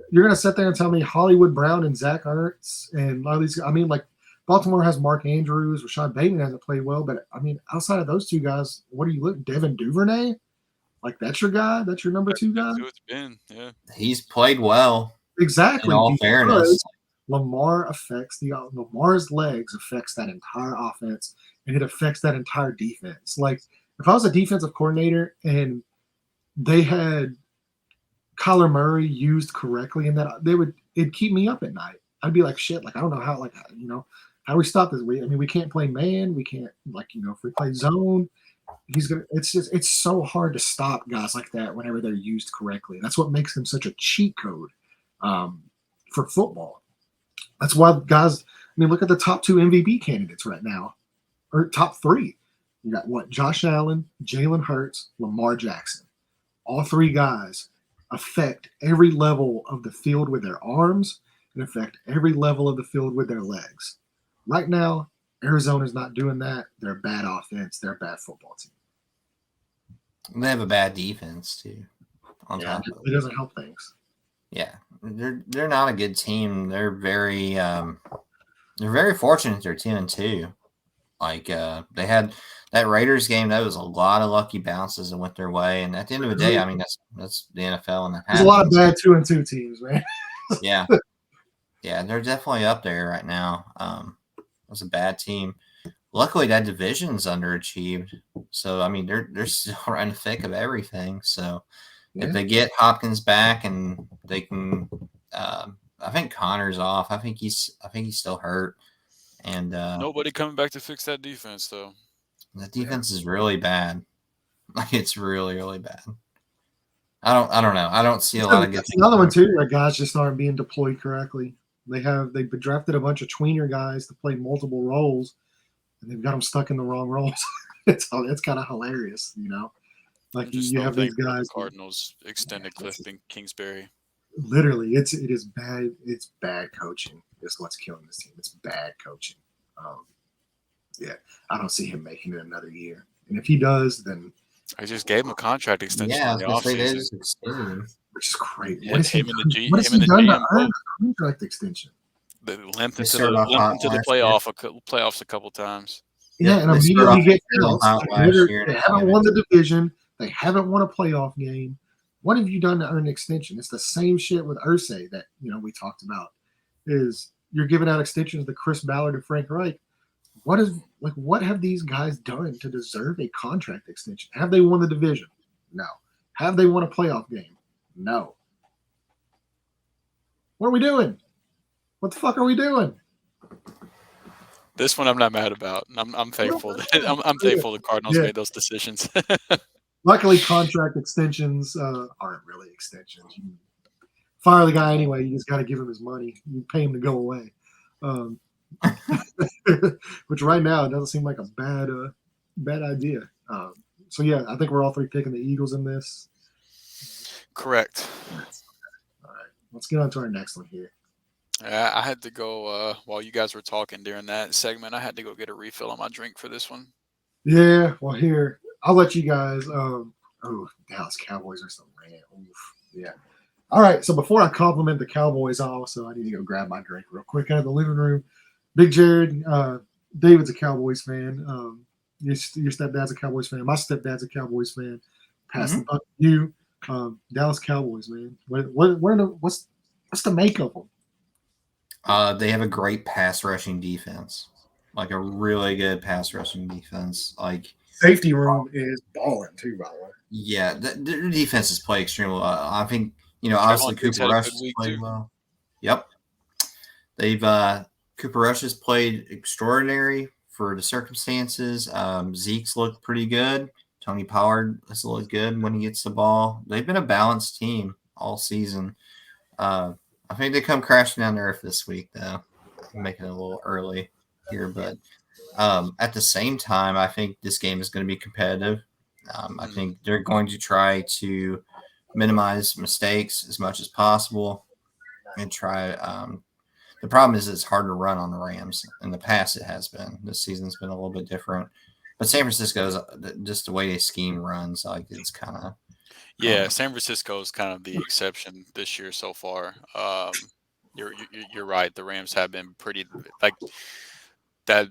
[SPEAKER 1] you're gonna sit there and tell me Hollywood Brown and Zach Ertz and all these. Baltimore has Mark Andrews. Rashad Bateman hasn't played well, but outside of those two guys, what are you looking? Devin Duvernay, like that's your guy. That's your number two guy.
[SPEAKER 3] It's been, yeah.
[SPEAKER 2] He's played well.
[SPEAKER 1] Exactly.
[SPEAKER 2] In all fairness,
[SPEAKER 1] Lamar's legs affects that entire offense, and it affects that entire defense. Like, if I was a defensive coordinator and they had Kyler Murray used correctly, and that it'd keep me up at night. I'd be like, shit, I don't know how, how do we stop this? We can't play man. We can't, if we play zone, it's so hard to stop guys like that whenever they're used correctly. That's what makes them such a cheat code for football. That's why guys, look at the top two MVP candidates right now, or top three. You got Josh Allen, Jalen Hurts, Lamar Jackson. All three guys affect every level of the field with their arms and affect every level of the field with their legs. Right now, Arizona's not doing that. They're a bad offense. They're a bad football team.
[SPEAKER 2] They have a bad defense too.
[SPEAKER 1] It doesn't help things.
[SPEAKER 2] Yeah, they're not a good team. They're very fortunate they're 2-2. They had that Raiders game. That was a lot of lucky bounces that went their way. And at the end of the day, that's the NFL, and
[SPEAKER 1] there's a lot of bad 2-2 teams, man.
[SPEAKER 2] Yeah, they're definitely up there right now. It was a bad team. Luckily, that division's underachieved. So they're still right in the thick of everything. So if they get Hopkins back and they can, I think Connor's off. I think he's still hurt. And
[SPEAKER 3] nobody coming back to fix that defense, though.
[SPEAKER 2] That defense is really bad. It's really, really bad. I don't know. I don't see a lot of good.
[SPEAKER 1] Another one too. Where guys just aren't being deployed correctly. They've drafted a bunch of tweener guys to play multiple roles, and they've got them stuck in the wrong roles. It's kind of hilarious, you have these guys.
[SPEAKER 3] Cardinals extended Cliff Kingsbury.
[SPEAKER 1] Literally, it is bad. It's bad coaching. Is what's killing this team. It's bad coaching. I don't see him making it another year. And if he does, then
[SPEAKER 3] I just gave him a contract extension.
[SPEAKER 2] Yeah,
[SPEAKER 3] in the offseason,
[SPEAKER 1] which is great.
[SPEAKER 3] Yeah,
[SPEAKER 1] what has he
[SPEAKER 3] done
[SPEAKER 1] to earn a contract extension?
[SPEAKER 3] The limped into the playoffs a couple times.
[SPEAKER 1] Yeah, and
[SPEAKER 2] they started
[SPEAKER 1] immediately
[SPEAKER 2] off
[SPEAKER 1] get
[SPEAKER 2] real
[SPEAKER 1] bounced.
[SPEAKER 2] hot last year.
[SPEAKER 1] They haven't won the division. They haven't won a playoff game. What have you done to earn an extension? It's the same shit with Irsay that we talked about. Is you're giving out extensions to Chris Ballard and Frank Reich. What have these guys done to deserve a contract extension? Have they won the division? No. Have they won a playoff game? No. What are we doing? What the fuck are we doing?
[SPEAKER 3] This one I'm not mad about. I'm thankful that I'm thankful the Cardinals made those decisions.
[SPEAKER 1] Luckily, contract extensions aren't really extensions. You fire the guy anyway. You just got to give him his money. You pay him to go away. Which right now it doesn't seem like a bad idea. So yeah, I think we're all three picking the Eagles in this.
[SPEAKER 3] Correct.
[SPEAKER 1] All right, let's get on to our next one here.
[SPEAKER 3] I had to go while you guys were talking during that segment. I had to go get a refill on my drink for this one.
[SPEAKER 1] Yeah, well, here I'll let you guys. Dallas Cowboys or something. Yeah. All right. So before I compliment the Cowboys, I need to go grab my drink real quick out of the living room. Big Jared, David's a Cowboys fan. Your stepdad's a Cowboys fan. My stepdad's a Cowboys fan. Pass the buck to you, Dallas Cowboys, man. What's the make of them?
[SPEAKER 2] They have a great pass rushing defense, like a really good pass rushing defense. Like
[SPEAKER 1] safety room is balling too, by the way.
[SPEAKER 2] Yeah, their defense has played extremely well. I think obviously Cooper Rush has played well. Yep, they've Cooper Rush has played extraordinary for the circumstances. Zeke's looked pretty good. Tony Pollard has looked good when he gets the ball. They've been a balanced team all season. I think they come crashing down to earth this week, though. I'm making it a little early here, but at the same time, I think this game is going to be competitive. I think they're going to try to minimize mistakes as much as possible and try. The problem is it's hard to run on the Rams. In the past, it has been. This season's been a little bit different. But San Francisco's just the way they scheme runs, like it's kind of.
[SPEAKER 3] Yeah, San Francisco is kind of the exception this year so far. You're right. The Rams have been pretty like that.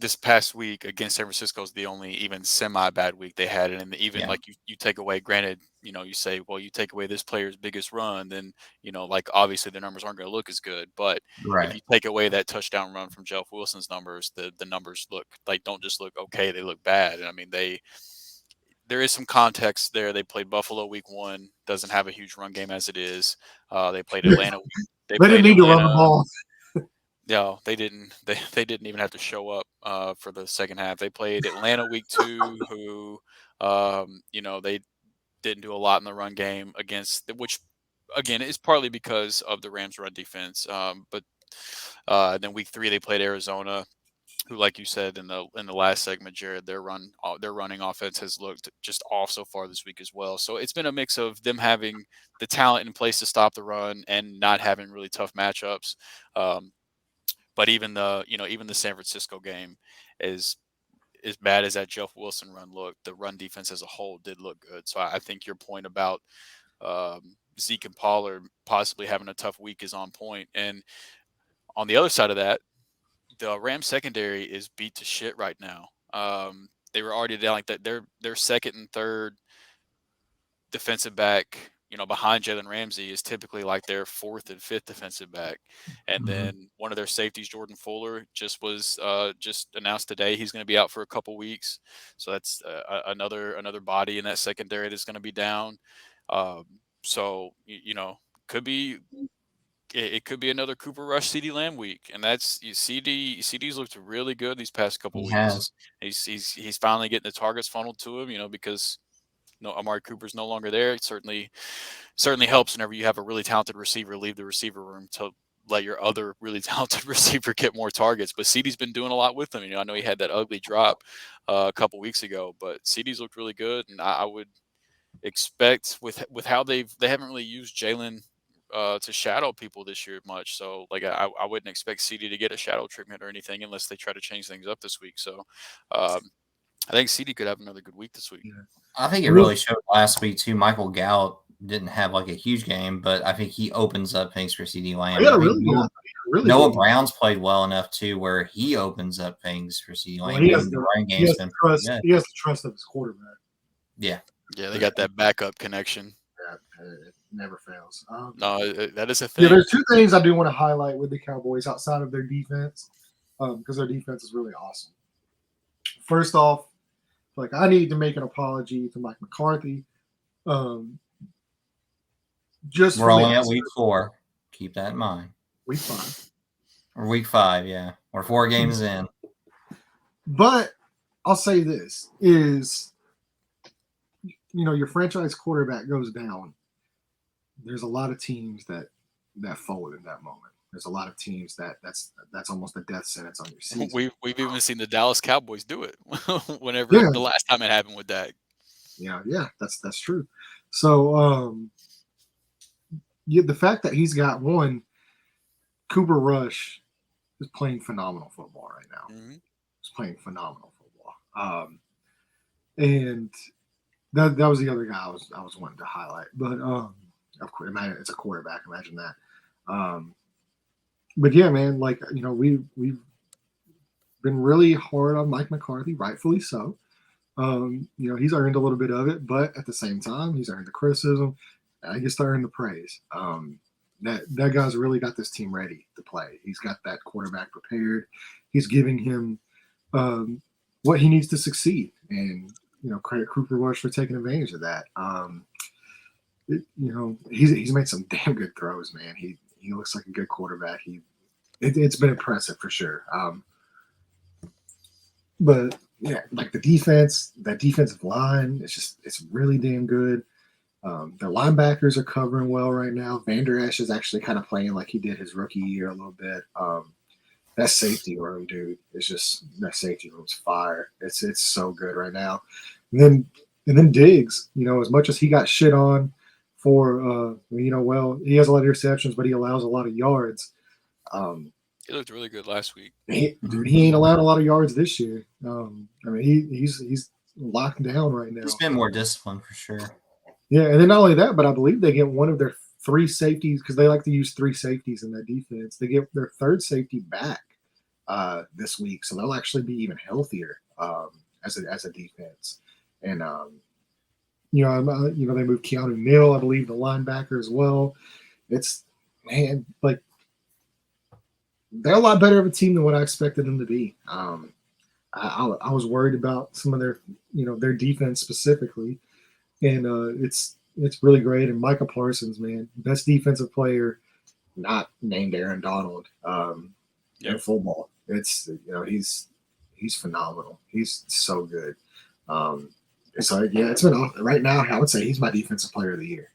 [SPEAKER 3] This past week against San Francisco is the only even semi-bad week they had. And even like you take away, granted, you say, well, you take away this player's biggest run, then, like obviously the numbers aren't going to look as good. But if you take away that touchdown run from Jeff Wilson's numbers, the numbers don't just look okay, they look bad. And I mean, there is some context there. They played Buffalo week 1, doesn't have a huge run game as it is. They played Atlanta.
[SPEAKER 1] They didn't need to run the ball.
[SPEAKER 3] No, they didn't. They didn't even have to show up for the second half. They played Atlanta week 2, who, they didn't do a lot in the run game which, again, is partly because of the Rams' run defense. But then week 3 they played Arizona, who, like you said in the last segment, Jared, their running offense has looked just off so far this week as well. So it's been a mix of them having the talent in place to stop the run and not having really tough matchups. But even the San Francisco game, as bad as that Jeff Wilson run looked, the run defense as a whole did look good. So I think your point about Zeke and Pollard possibly having a tough week is on point. And on the other side of that, the Rams secondary is beat to shit right now. They were already down like that. Their second and third defensive back, behind Jalen Ramsey is typically like their fourth and fifth defensive back. And then one of their safeties, Jordan Fuller, just was just announced today he's going to be out for a couple weeks. So that's another body in that secondary that's going to be down. So it could be another Cooper Rush, CeeDee Lamb week, and that's CeeDee's looked really good these past couple weeks. He's finally getting the targets funneled to him, because Amari Cooper's no longer there. It certainly helps whenever you have a really talented receiver leave the receiver room to let your other really talented receiver get more targets. But CeeDee's been doing a lot with them. I know he had that ugly drop a couple weeks ago, but CeeDee's looked really good, and I would expect with how they haven't really used Jalen to shadow people this year much. So I wouldn't expect CeeDee to get a shadow treatment or anything unless they try to change things up this week. So I think CeeDee could have another good week this week.
[SPEAKER 2] I think it really showed last week too. Michael Gallup didn't have a huge game, but I think he opens up things for CeeDee Lamb.
[SPEAKER 1] really
[SPEAKER 2] Noah
[SPEAKER 1] good.
[SPEAKER 2] Brown's played well enough too, where he opens up things for CeeDee Lamb.
[SPEAKER 1] Well, he has
[SPEAKER 2] The
[SPEAKER 1] the
[SPEAKER 2] running game's been pretty good.
[SPEAKER 1] he has the trust of his quarterback.
[SPEAKER 2] Yeah.
[SPEAKER 3] Yeah, they got that backup connection.
[SPEAKER 1] It never fails.
[SPEAKER 3] No, that is a thing.
[SPEAKER 1] Yeah, there's two things I do want to highlight with the Cowboys outside of their defense, because their defense is really awesome. First off, like I need to make an apology to Mike McCarthy. Just
[SPEAKER 2] We're only at week 4. Keep that in mind.
[SPEAKER 1] Week 5.
[SPEAKER 2] Or week 5, yeah. We're 4 games in.
[SPEAKER 1] But I'll say this is, your franchise quarterback goes down. There's a lot of teams that fold in that moment. There's a lot of teams that's almost a death sentence on your season.
[SPEAKER 3] We've even seen the Dallas Cowboys do it whenever the last time it happened with Dak.
[SPEAKER 1] Yeah, that's true. So the fact that he's got one, Cooper Rush is playing phenomenal football right now.
[SPEAKER 3] Mm-hmm.
[SPEAKER 1] He's playing phenomenal football. And that was the other guy I was wanting to highlight. But of course, it's a quarterback. Imagine that. But yeah, man, like we've been really hard on Mike McCarthy, rightfully so. He's earned a little bit of it, but at the same time, he's earned the criticism. I guess to earn the praise. That guy's really got this team ready to play. He's got that quarterback prepared. He's giving him what he needs to succeed, and credit Cooper Rush for taking advantage of that. He's made some damn good throws, man. He looks like a good quarterback. It's been impressive for sure. But yeah, like the defense, that defensive line, it's really damn good. Their linebackers are covering well right now. Vander Esch is actually kind of playing like he did his rookie year a little bit. That safety room, dude, that safety room's fire. It's so good right now. And then Diggs, as much as he got shit on for he has a lot of interceptions, but he allows a lot of yards.
[SPEAKER 3] He looked really good last week.
[SPEAKER 1] He ain't allowed a lot of yards this year. He's locked down right now.
[SPEAKER 2] He's been more disciplined for sure.
[SPEAKER 1] Yeah, and then not only that, but I believe they get one of their 3 safeties because they like to use 3 safeties in their defense. They get their 3rd safety back this week, so they'll actually be even healthier as a defense. And they moved Keanu Neal, I believe, the linebacker as well. It's like they're a lot better of a team than what I expected them to be. I was worried about some of their defense specifically. And it's really great. And Micah Parsons, man, best defensive player, not named Aaron Donald in football. It's he's phenomenal. He's so good. So yeah, it's been right now. I would say he's my defensive player of the year.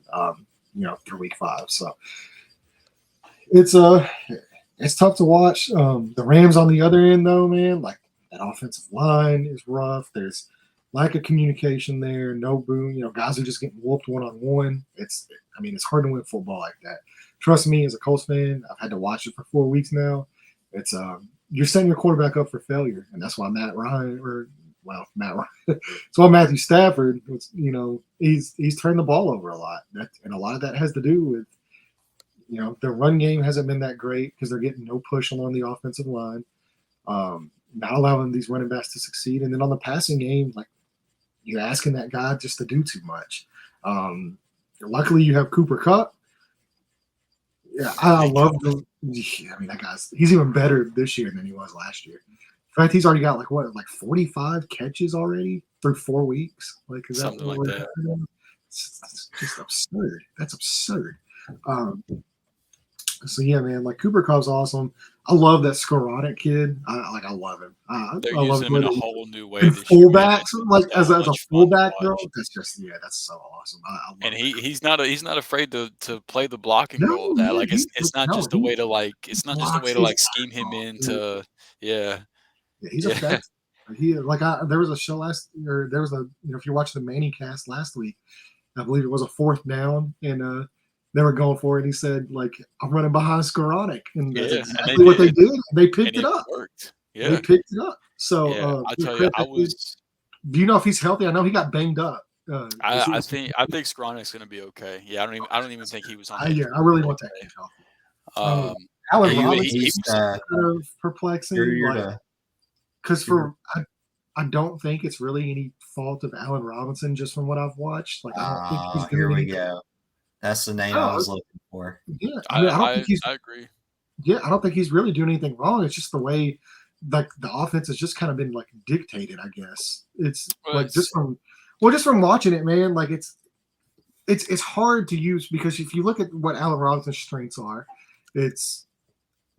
[SPEAKER 1] Through week 5. So it's tough to watch. The Rams on the other end, though, man, like that offensive line is rough. There's lack of communication there, no boom. Guys are just getting whooped one-on-one. It's hard to win football like that. Trust me, as a Colts fan, I've had to watch it for 4 weeks now. It's you're setting your quarterback up for failure, and that's why Matt Ryan. It's why Matthew Stafford. He's turned the ball over a lot, and a lot of that has to do with their run game hasn't been that great because they're getting no push along the offensive line, not allowing these running backs to succeed, and then on the passing game, like. You're asking that guy just to do too much. Luckily, you have Cooper Kupp. Yeah, I love him. That he's even better this year than he was last year. In fact, he's already got 45 catches already through 4 weeks. Is that
[SPEAKER 3] something like that?
[SPEAKER 1] It's just absurd. That's absurd. So yeah, man, Cooper Kupp's awesome. I love that Skoranek kid. I love him.
[SPEAKER 3] They're
[SPEAKER 1] I love
[SPEAKER 3] using him in a whole new way.
[SPEAKER 1] Fullbacks, as a fullback, though, that's so awesome. I love
[SPEAKER 3] and he's not afraid to play the blocking role of that. It's not just a way to scheme him into
[SPEAKER 1] he's effective. There was a show if you're watching the Manning cast last week, I believe it was a 4th down and they were going for it. He said, I'm running behind Skoranek. And that's exactly what they did. They picked it up.
[SPEAKER 3] Worked. Yeah.
[SPEAKER 1] They picked it up. So
[SPEAKER 3] I tell you,
[SPEAKER 1] do you know if he's healthy? I know he got banged up.
[SPEAKER 3] I think Skoranek's going to be okay. Yeah, I don't even think he was on.
[SPEAKER 1] I really want that kid healthy. Allen
[SPEAKER 3] He-
[SPEAKER 1] Robinson
[SPEAKER 3] he
[SPEAKER 1] is
[SPEAKER 3] was-
[SPEAKER 1] kind of perplexing. Because I don't think it's really any fault of Allen Robinson, just from what I've watched. Like, I don't think he's
[SPEAKER 2] Here
[SPEAKER 1] doing
[SPEAKER 2] we
[SPEAKER 1] anything.
[SPEAKER 2] go. That's the name I was looking for.
[SPEAKER 1] Yeah, I mean, I don't think he's.
[SPEAKER 3] I agree.
[SPEAKER 1] Yeah, I don't think he's really doing anything wrong. It's just the way, like, the offense has just kind of been like dictated. I guess it's like just from watching it, man. Like it's hard to use because if you look at what Allen Robinson's strengths are, it's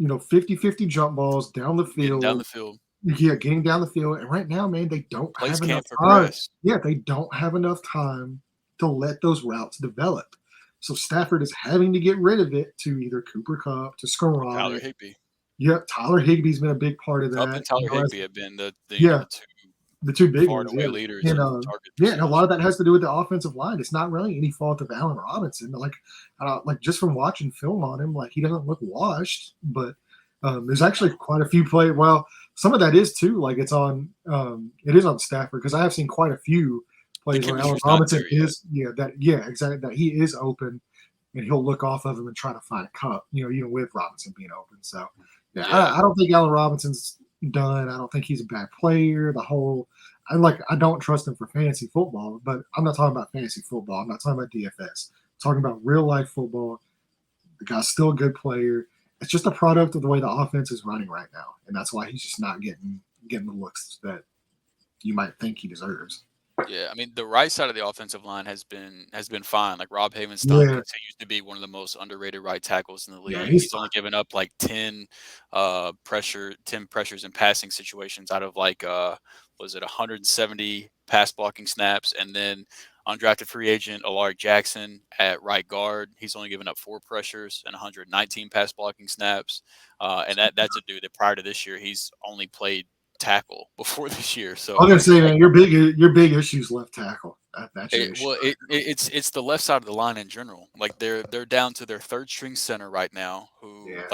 [SPEAKER 1] 50-50 jump balls down the
[SPEAKER 3] Getting
[SPEAKER 1] field.
[SPEAKER 3] down the field.
[SPEAKER 1] Yeah, getting down the field. And right now, man, they don't
[SPEAKER 3] Plays
[SPEAKER 1] have enough
[SPEAKER 3] can't
[SPEAKER 1] time.
[SPEAKER 3] progress.
[SPEAKER 1] Yeah, they don't have enough time to let those routes develop. So Stafford is having to get rid of it to either Cooper Kupp, to
[SPEAKER 3] Tyler
[SPEAKER 1] Scarron.
[SPEAKER 3] Higbee.
[SPEAKER 1] Yep, Tyler Higbee's been a big part of that.
[SPEAKER 3] Kupp and Tyler Higbee have been the
[SPEAKER 1] the two big
[SPEAKER 3] far
[SPEAKER 1] ones.
[SPEAKER 3] and away
[SPEAKER 1] Yeah.
[SPEAKER 3] leaders
[SPEAKER 1] And,
[SPEAKER 3] in target.
[SPEAKER 1] yeah, and a lot of that has to do with the offensive line. It's not really any fault of Allen Robinson. Like just from watching film on him, like he doesn't look washed, but there's actually quite a few plays. Well, some of that is too. Like it is on Stafford because I have seen quite a few plays where Allen Robinson exactly, that he is open and he'll look off of him and try to find a cup. Even with Robinson being open. So I don't think Allen Robinson's done. I don't think he's a bad player. I don't trust him for fantasy football, but I'm not talking about fantasy football. I'm not talking about DFS. I'm talking about real life football. The guy's still a good player. It's just a product of the way the offense is running right now, and that's why he's just not getting the looks that you might think he deserves.
[SPEAKER 3] Yeah, I mean the right side of the offensive line has been fine. Like Rob Havenstein continues to be one of the most underrated right tackles in the league.
[SPEAKER 1] Yeah,
[SPEAKER 3] he's only given up like 10 pressures in passing situations out of like 170 pass blocking snaps, and then undrafted free agent Alaric Jackson at right guard. He's only given up 4 pressures and 119 pass blocking snaps. And that's a dude that prior to this year he's only played tackle before this year. So
[SPEAKER 1] I'm gonna say, man, your big issue's left tackle. That's your issue.
[SPEAKER 3] Well, it's the left side of the line in general. Like they're down to their third string center right now.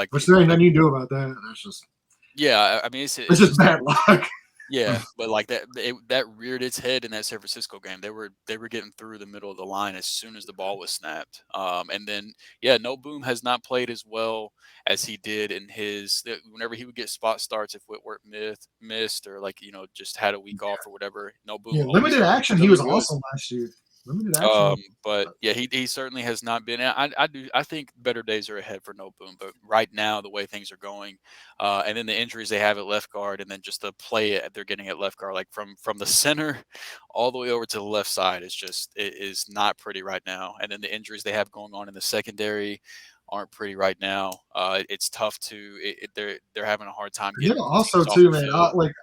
[SPEAKER 1] Which there ain't nothing you do about that. That's just
[SPEAKER 3] I mean it's
[SPEAKER 1] just bad luck.
[SPEAKER 3] Yeah, but like that reared its head in that San Francisco game. They were getting through the middle of the line as soon as the ball was snapped. And then No Boom has not played as well as he did in whenever he would get spot starts if Whitworth missed or just had a week off or whatever. No Boom.
[SPEAKER 1] Yeah, limited action. He was awesome last year. Limited action.
[SPEAKER 3] But yeah, he certainly has not been. I think better days are ahead for No Boom. But right now, the way things are going, and then the injuries they have at left guard, and then just the play they're getting at left guard, like from the center all the way over to the left side, it is not pretty right now. And then the injuries they have going on in the secondary aren't pretty right now. It's tough they're having a hard time getting.
[SPEAKER 1] Also, too, man.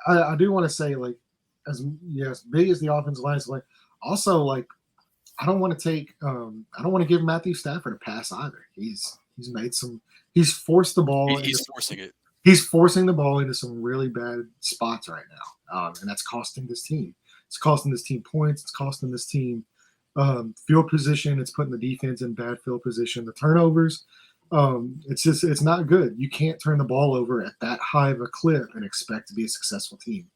[SPEAKER 1] I do want to say, like, as big as the offensive line is, like, also, like, I don't want to give Matthew Stafford a pass either. He's forced the ball.
[SPEAKER 3] He's forcing it.
[SPEAKER 1] He's forcing the ball into some really bad spots right now, and that's costing this team. It's costing this team points. It's costing this team field position. It's putting the defense in bad field position. The turnovers, it's not good. You can't turn the ball over at that high of a clip and expect to be a successful team.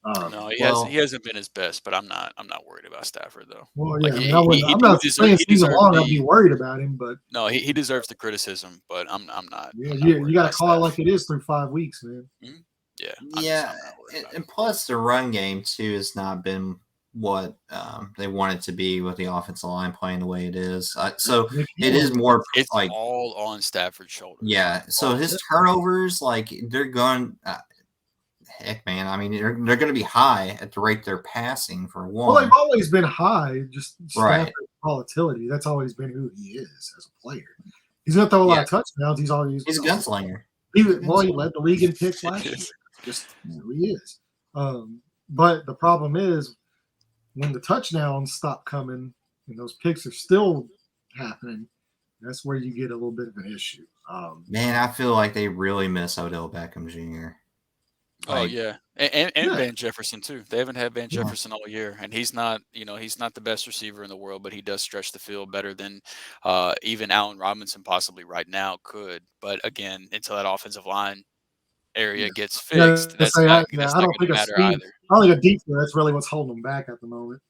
[SPEAKER 3] No, he hasn't been his best, but I'm not worried about Stafford though.
[SPEAKER 1] Well, yeah, I'm not saying season long I'll be worried about him, but
[SPEAKER 3] no, he deserves the criticism, but I'm not.
[SPEAKER 1] Yeah, you got to call it like it is through 5 weeks, man.
[SPEAKER 3] Mm-hmm.
[SPEAKER 2] Yeah, and plus the run game too has not been what they want it to be with the offensive line playing the way it is. So it is more.
[SPEAKER 3] It's
[SPEAKER 2] like
[SPEAKER 3] all on Stafford's shoulders.
[SPEAKER 2] Yeah, so his turnovers, like they're going. Heck, man. I mean, they're going to be high at the rate they're passing for one.
[SPEAKER 1] Well, they've always been high. Just
[SPEAKER 2] right.
[SPEAKER 1] Volatility. That's always been who he is as a player. He's going to throw a lot of touchdowns. He's a
[SPEAKER 2] gunslinger.
[SPEAKER 1] He led the league in picks last year. Just who he is. But the problem is when the touchdowns stop coming and those picks are still happening, that's where you get a little bit of an issue.
[SPEAKER 2] Man, I feel like they really miss Odell Beckham Jr.
[SPEAKER 3] Oh yeah, and Van Jefferson too. They haven't had Van Jefferson all year, and he's not the best receiver in the world, but he does stretch the field better than even Allen Robinson possibly right now could. But again, until that offensive line area gets fixed, that's not going to matter either.
[SPEAKER 1] I don't think a deep that's really what's holding them back at the moment.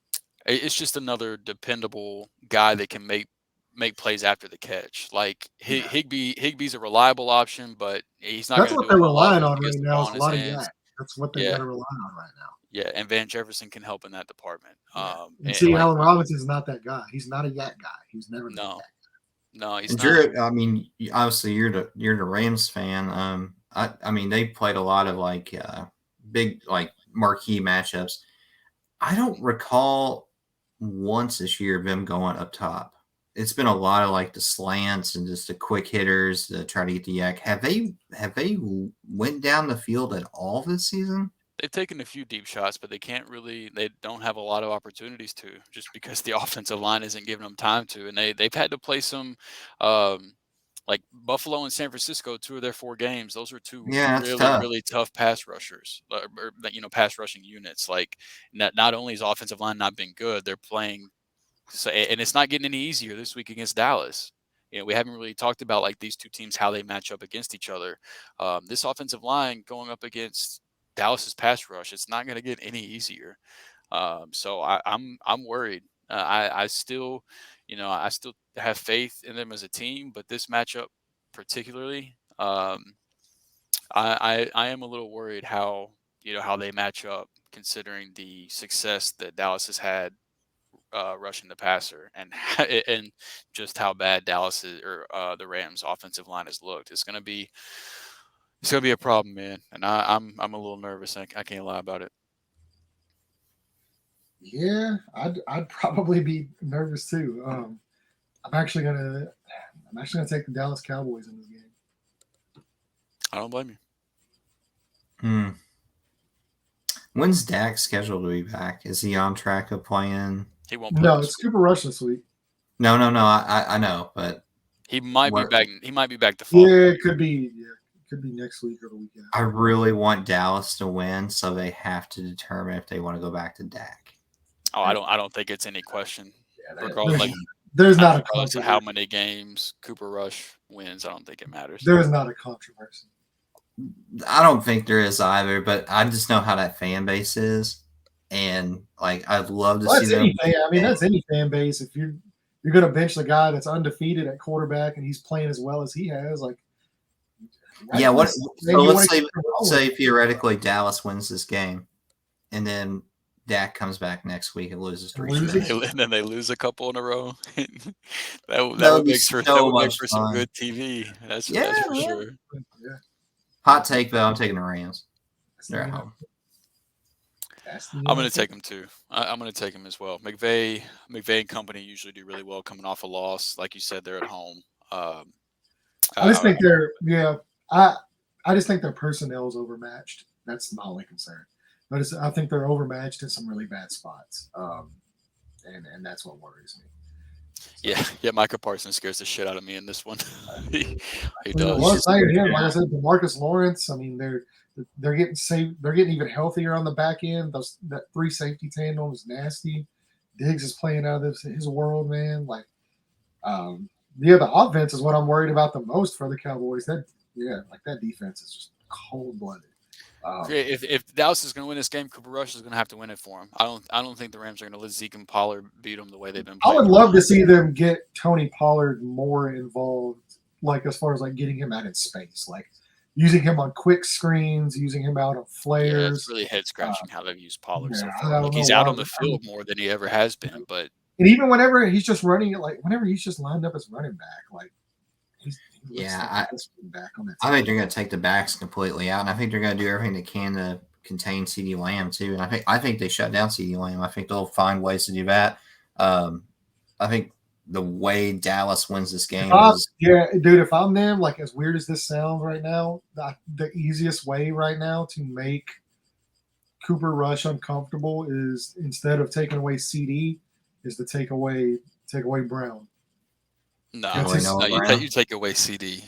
[SPEAKER 3] It's just another dependable guy that can make make plays after the catch. Like
[SPEAKER 1] Yeah.
[SPEAKER 3] Higbee's a reliable option, but he's not
[SPEAKER 1] That's
[SPEAKER 3] going to
[SPEAKER 1] what
[SPEAKER 3] do a
[SPEAKER 1] they're
[SPEAKER 3] whole lot
[SPEAKER 1] relying
[SPEAKER 3] once
[SPEAKER 1] on
[SPEAKER 3] he
[SPEAKER 1] right
[SPEAKER 3] gets the
[SPEAKER 1] now.
[SPEAKER 3] ball
[SPEAKER 1] Is
[SPEAKER 3] in
[SPEAKER 1] a
[SPEAKER 3] his
[SPEAKER 1] lot of
[SPEAKER 3] hands.
[SPEAKER 1] yak. That's what they got
[SPEAKER 3] Yeah,
[SPEAKER 1] to rely on right now.
[SPEAKER 3] yeah, and Van Jefferson can help in that department.
[SPEAKER 1] Yeah.
[SPEAKER 3] And
[SPEAKER 1] See,
[SPEAKER 3] like
[SPEAKER 1] Allen Robinson's not that guy. He's not a yak guy. He's never been a
[SPEAKER 3] no,
[SPEAKER 1] yak.
[SPEAKER 3] no, he's
[SPEAKER 2] And
[SPEAKER 3] not.
[SPEAKER 2] I mean, obviously you're the Rams fan. I mean, they played a lot of like big like marquee matchups. I don't recall once this year of them going up top. It's been a lot of like the slants and just the quick hitters to try to get the yak. Have they went down the field at all this season?
[SPEAKER 3] They've taken a few deep shots, but they don't have a lot of opportunities to, just because the offensive line isn't giving them time to. And they've had to play some, like Buffalo and San Francisco, 2 of their 4 games. Those are 2
[SPEAKER 2] Yeah, it's
[SPEAKER 3] really,
[SPEAKER 2] tough.
[SPEAKER 3] really tough pass rushers, or pass rushing units. Like not only is offensive line not been good, they're playing. So, and it's not getting any easier this week against Dallas. We haven't really talked about like these 2 teams, how they match up against each other. This offensive line going up against Dallas's pass rush, it's not going to get any easier. So I'm worried. I still, I still have faith in them as a team, but this matchup particularly, I am a little worried how they match up, considering the success that Dallas has had rushing the passer, and just how bad Dallas or the Rams offensive line has looked. It's gonna be a problem, man. And I'm a little nervous. I can't lie about it.
[SPEAKER 1] Yeah, I'd probably be nervous too. I'm actually gonna take the Dallas Cowboys in this game.
[SPEAKER 3] I don't blame you.
[SPEAKER 2] When's Dak scheduled to be back? Is he on track of playing?
[SPEAKER 3] He won't play.
[SPEAKER 1] No, it's Cooper Rush this week.
[SPEAKER 2] No. I know, but
[SPEAKER 3] he might be back. He might be back to
[SPEAKER 1] fall. Yeah, it could be. Yeah, it could be next week or the weekend.
[SPEAKER 2] I really want Dallas to win, so they have to determine if they want to go back to Dak.
[SPEAKER 3] Oh, I don't think it's any question.
[SPEAKER 1] Yeah,
[SPEAKER 3] Regardless,
[SPEAKER 1] there's not a
[SPEAKER 3] controversy.
[SPEAKER 1] controversy.
[SPEAKER 3] How many games Cooper Rush wins, I don't think it matters.
[SPEAKER 1] There's not a controversy.
[SPEAKER 2] I don't think there is either, but I just know how that fan base is, and like I'd love to see them.
[SPEAKER 1] I mean, that's any fan base. If you're going to bench the guy that's undefeated at quarterback and he's playing as well as he has, like,
[SPEAKER 2] yeah. What? So let's say theoretically Dallas wins this game, and then Dak comes back next week and loses 3 straight.
[SPEAKER 3] And then they lose a couple in a row. that would make for some good TV. That's for sure.
[SPEAKER 1] Yeah.
[SPEAKER 2] Hot take though, I'm taking the Rams. They're at home.
[SPEAKER 3] I'm going to take them too. I'm going to take them as well. McVay and company usually do really well coming off a loss. Like you said, they're at home. I
[SPEAKER 1] just think I just think their personnel is overmatched. That's my only concern. But I think they're overmatched in some really bad spots, and that's what worries me.
[SPEAKER 3] Yeah. Micah Parsons scares the shit out of me in this one. he
[SPEAKER 1] does. Well, like I said, DeMarcus Lawrence. I mean, they're getting saved. They're getting even healthier on the back end. That 3 safety tandem is nasty. Diggs is playing out of his world, man. Like, the offense is what I'm worried about the most for the Cowboys. That defense is just cold blooded.
[SPEAKER 3] If Dallas is going to win this game, Cooper Rush is going to have to win it for him. I don't think the Rams are going to let Zeke and Pollard beat them the way they've been playing.
[SPEAKER 1] I would love to see them get Tony Pollard more involved, like as far as like getting him out in space, like using him on quick screens, using him out on flares.
[SPEAKER 3] Yeah, it's really head scratching how they've used Pollard so far. Like, he's out on the field more than he ever has been. But
[SPEAKER 1] even whenever he's just running, like whenever he's just lined up as running back, like
[SPEAKER 2] I think they're going to take the backs completely out, and I think they're going to do everything they can to contain CeeDee Lamb too. And I think they shut down CeeDee Lamb. I think they'll find ways to do that. I think the way Dallas wins this game
[SPEAKER 1] if I'm them, like as weird as this sounds right now, the easiest way right now to make Cooper Rush uncomfortable is, instead of taking away CD, is to take away Brown.
[SPEAKER 3] No, you take away CD.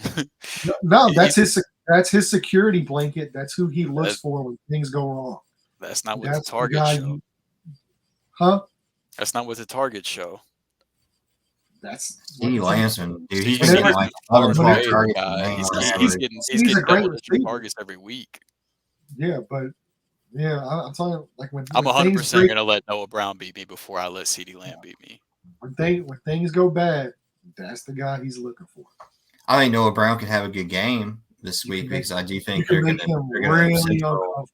[SPEAKER 1] No, that's his security blanket. That's who he looks for when things go wrong.
[SPEAKER 3] That's not what the target show. That's not what the target show.
[SPEAKER 1] That's
[SPEAKER 2] Steve Lanson, dude. He's
[SPEAKER 3] getting
[SPEAKER 2] like
[SPEAKER 3] he's getting double-digit targets every week.
[SPEAKER 1] Yeah, but I'm telling you, like when
[SPEAKER 3] I'm 100% going to let Noah Brown beat me before I let CeeDee Lamb beat me.
[SPEAKER 1] When things go bad, that's the guy he's looking for.
[SPEAKER 2] I think Noah Brown could have a good game this week because I do think they're going to
[SPEAKER 1] really uncomfortable.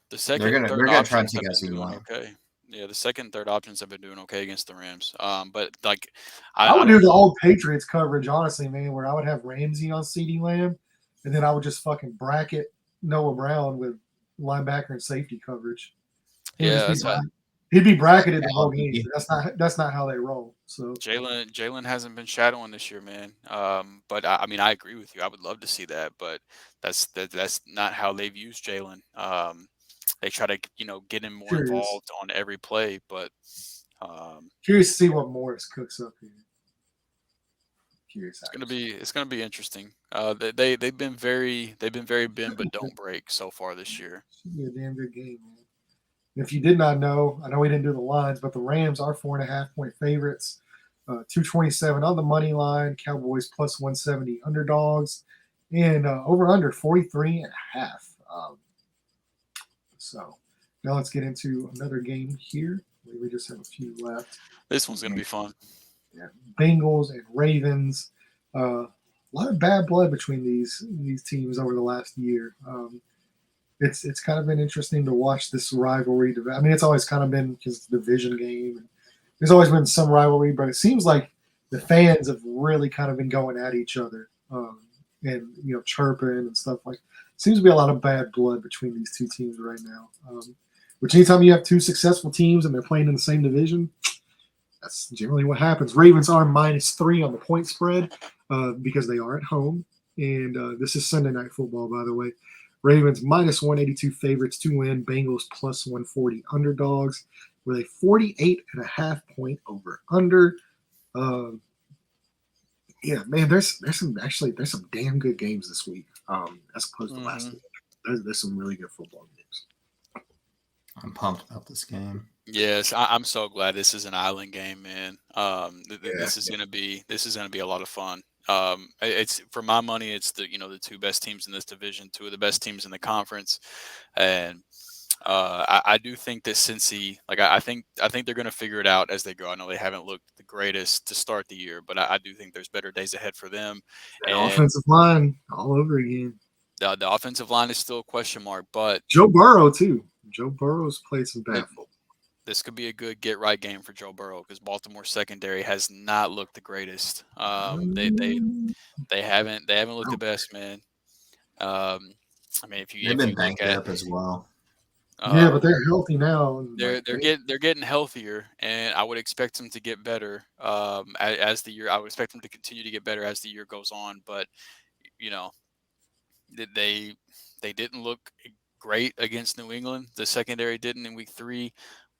[SPEAKER 3] The second,
[SPEAKER 2] they're
[SPEAKER 3] third
[SPEAKER 2] going to try to
[SPEAKER 3] options
[SPEAKER 2] take
[SPEAKER 3] have
[SPEAKER 2] out
[SPEAKER 3] been doing
[SPEAKER 2] CeeDee Lamb.
[SPEAKER 3] okay. Yeah, the second, third options have been doing okay against the Rams. But like,
[SPEAKER 1] I would do the old Patriots coverage, honestly, man, where I would have Ramsey on CeeDee Lamb, and then I would just fucking bracket Noah Brown with linebacker and safety coverage. He'd be bracketed the whole game. That's not how they roll. So
[SPEAKER 3] Jalen hasn't been shadowing this year, man. But I mean, I agree with you. I would love to see that, but that's not how they've used Jalen. They try to get him more involved on every play, but
[SPEAKER 1] curious to see what Morris cooks up here.
[SPEAKER 3] It's gonna be interesting. They've been very bend but don't break so far this year.
[SPEAKER 1] Should be a damn good game, man. If you did not know, I know we didn't do the lines, but the Rams are 4.5-point favorites. 227 on the money line. Cowboys plus 170 underdogs, and over under 43.5. So now let's get into another game here. We just have a few left.
[SPEAKER 3] This one's gonna be fun.
[SPEAKER 1] Yeah, Bengals and Ravens. A lot of bad blood between these teams over the last year. It's kind of been interesting to watch this rivalry. I mean, it's always kind of been because it's a division game. And there's always been some rivalry, but it seems like the fans have really kind of been going at each other and chirping and stuff like. Seems to be a lot of bad blood between these two teams right now. Which anytime you have two successful teams and they're playing in the same division, that's generally what happens. Ravens are -3 on the point spread because they are at home. And this is Sunday Night Football, by the way. Ravens -182 favorites to win. Bengals plus 140 underdogs with a 48.5-point over under. Yeah, man, there's some damn good games this week as opposed to last week. There's some really good football games.
[SPEAKER 2] I'm pumped about this game.
[SPEAKER 3] Yes, I'm so glad this is an island game, man. This is gonna be a lot of fun. It's for my money, it's the two best teams in this division, two of the best teams in the conference, and I do think that Cincy, I think they're going to figure it out as they go. I know they haven't looked the greatest to start the year, but I do think there's better days ahead for them.
[SPEAKER 1] And offensive line all over again.
[SPEAKER 3] The offensive line is still a question mark, but
[SPEAKER 1] Joe Burrow too. Joe Burrow's played some bad football.
[SPEAKER 3] This could be a good get-right game for Joe Burrow because Baltimore's secondary has not looked the greatest. They haven't looked the best, man. I mean,
[SPEAKER 2] they've been banged up as well.
[SPEAKER 1] Yeah, but they're healthy now.
[SPEAKER 3] They're getting healthier, and I would expect them to get better as the year. I would expect them to continue to get better as the year goes on. But they didn't look great against New England. The secondary didn't in week 3.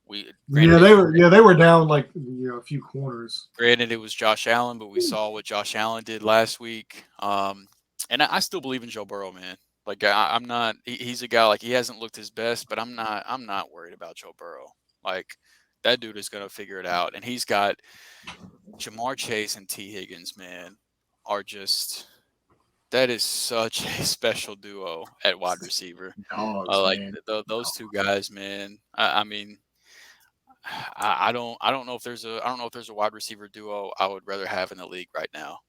[SPEAKER 3] They
[SPEAKER 1] were down a few corners.
[SPEAKER 3] Granted, it was Josh Allen, but we saw what Josh Allen did last week. And I still believe in Joe Burrow, man. I'm not. He's a guy he hasn't looked his best, but I'm not worried about Joe Burrow. That dude is gonna figure it out, and he's got Jamar Chase and T. Higgins, man, are just. That is such a special duo at wide receiver. Those two guys, man. I mean. I don't know if there's a wide receiver duo I would rather have in the league right now.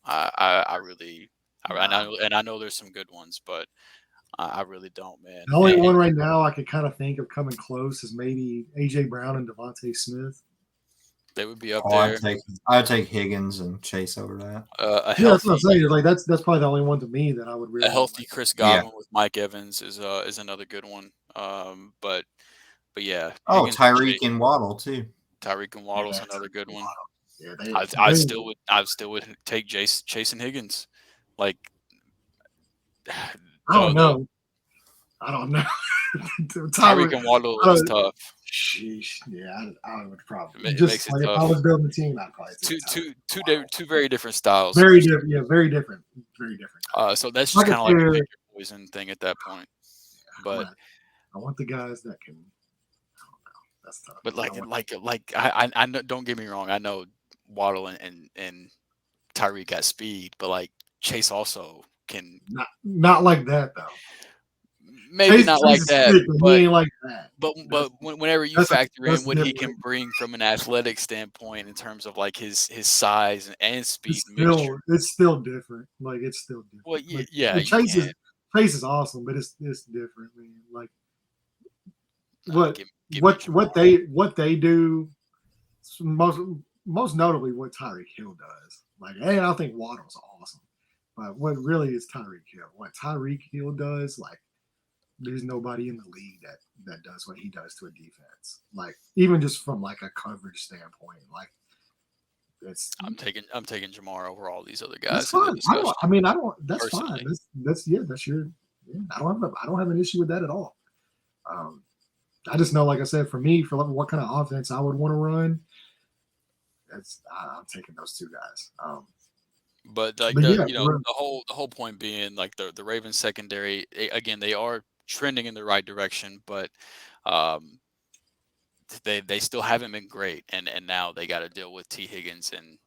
[SPEAKER 3] I know there's some good ones, but I really don't, man.
[SPEAKER 1] The only one right now I could kind of think of coming close is maybe AJ Brown and Devontae Smith.
[SPEAKER 3] They would be up there.
[SPEAKER 2] I'd take Higgins and Chase over that.
[SPEAKER 1] That's what I'm saying. That's probably the only one to me that I would really.
[SPEAKER 3] A healthy Chris Godwin with Mike Evans is another good one. But yeah.
[SPEAKER 2] Oh, Tyreek and Waddle too.
[SPEAKER 3] Tyreek and Waddle's another good one.
[SPEAKER 1] Yeah,
[SPEAKER 3] I still would take Chase and Higgins.
[SPEAKER 1] I don't know.
[SPEAKER 3] Tyreek and Waddle is tough.
[SPEAKER 1] Sheesh. Yeah, I would probably
[SPEAKER 3] it makes it tough.
[SPEAKER 1] If I was building a team, I'd probably
[SPEAKER 3] two very different styles.
[SPEAKER 1] Very different. Yeah, very different. Very different.
[SPEAKER 3] So that's just kind of like a pick your poison thing at that point. But
[SPEAKER 1] I want the guys that can. That's tough.
[SPEAKER 3] But I know, don't get me wrong. I know Waddle and Tyreek got speed, but Chase also can.
[SPEAKER 1] Not like that though.
[SPEAKER 3] maybe not like
[SPEAKER 1] is
[SPEAKER 3] that,
[SPEAKER 1] sick, but he ain't like that.
[SPEAKER 3] but whenever you
[SPEAKER 1] That's
[SPEAKER 3] factor in what he
[SPEAKER 1] different.
[SPEAKER 3] can bring from an athletic standpoint in terms of like his size and speed
[SPEAKER 1] It's
[SPEAKER 3] mixture.
[SPEAKER 1] still different. Like it's still different.
[SPEAKER 3] Well,
[SPEAKER 1] Like
[SPEAKER 3] yeah, you
[SPEAKER 1] Chase
[SPEAKER 3] can't.
[SPEAKER 1] is awesome, but it's different, man. Like
[SPEAKER 3] Nah,
[SPEAKER 1] what
[SPEAKER 3] give me Jamal.
[SPEAKER 1] what they do most notably what Tyreek Hill does. Like, hey, I think Waddle's awesome, but what really is Tyreek Hill? What Tyreek Hill does, like, there's nobody in the league that does what he does to a defense. Like, even just from like a coverage standpoint, like it's
[SPEAKER 3] I'm taking Jamar over all these other
[SPEAKER 1] that's
[SPEAKER 3] guys in the
[SPEAKER 1] fine.
[SPEAKER 3] discussion.
[SPEAKER 1] I don't. That's fine.
[SPEAKER 3] Personally,
[SPEAKER 1] That's your. Yeah, I don't have an issue with that at all. I just know, like I said, for me, for what kind of offense I would want to run, I'm taking those two guys.
[SPEAKER 3] but like
[SPEAKER 1] But yeah,
[SPEAKER 3] the whole point being like the Ravens secondary again, they are trending in the right direction, but um, they still haven't been great, and now they got to deal with T Higgins and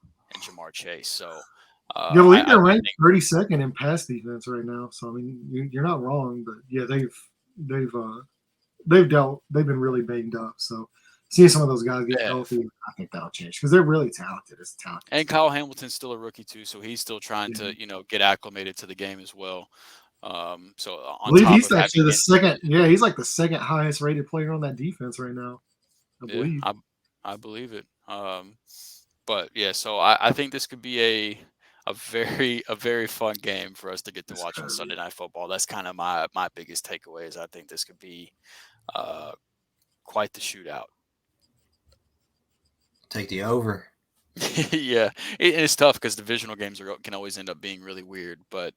[SPEAKER 3] Jamar Chase. So
[SPEAKER 1] I believe
[SPEAKER 3] I
[SPEAKER 1] they're
[SPEAKER 3] do
[SPEAKER 1] ranked
[SPEAKER 3] think
[SPEAKER 1] 32nd in pass defense right now. So I mean, you're not wrong, but yeah, they've been really banged up. So seeing some of those guys get
[SPEAKER 3] yeah.
[SPEAKER 1] healthy, I think that'll change because they're really talented. It's a talented
[SPEAKER 3] And
[SPEAKER 1] team.
[SPEAKER 3] Kyle Hamilton's still a rookie too, so he's still trying
[SPEAKER 1] Yeah.
[SPEAKER 3] to get acclimated to the game as well. So
[SPEAKER 1] I
[SPEAKER 3] on
[SPEAKER 1] believe
[SPEAKER 3] top
[SPEAKER 1] he's
[SPEAKER 3] of having
[SPEAKER 1] actually the
[SPEAKER 3] Anthony,
[SPEAKER 1] second. Yeah, he's like the second highest rated player on that defense right now. I
[SPEAKER 3] yeah,
[SPEAKER 1] believe.
[SPEAKER 3] I believe it. But yeah, so I think this could be a very fun game for us to get to
[SPEAKER 1] It's
[SPEAKER 3] watch on
[SPEAKER 1] gonna be.
[SPEAKER 3] Sunday Night Football. That's kind of my biggest takeaway is I think this could be uh, quite the shootout.
[SPEAKER 2] Take the over.
[SPEAKER 3] Yeah, it's tough because divisional games can always end up being really weird. But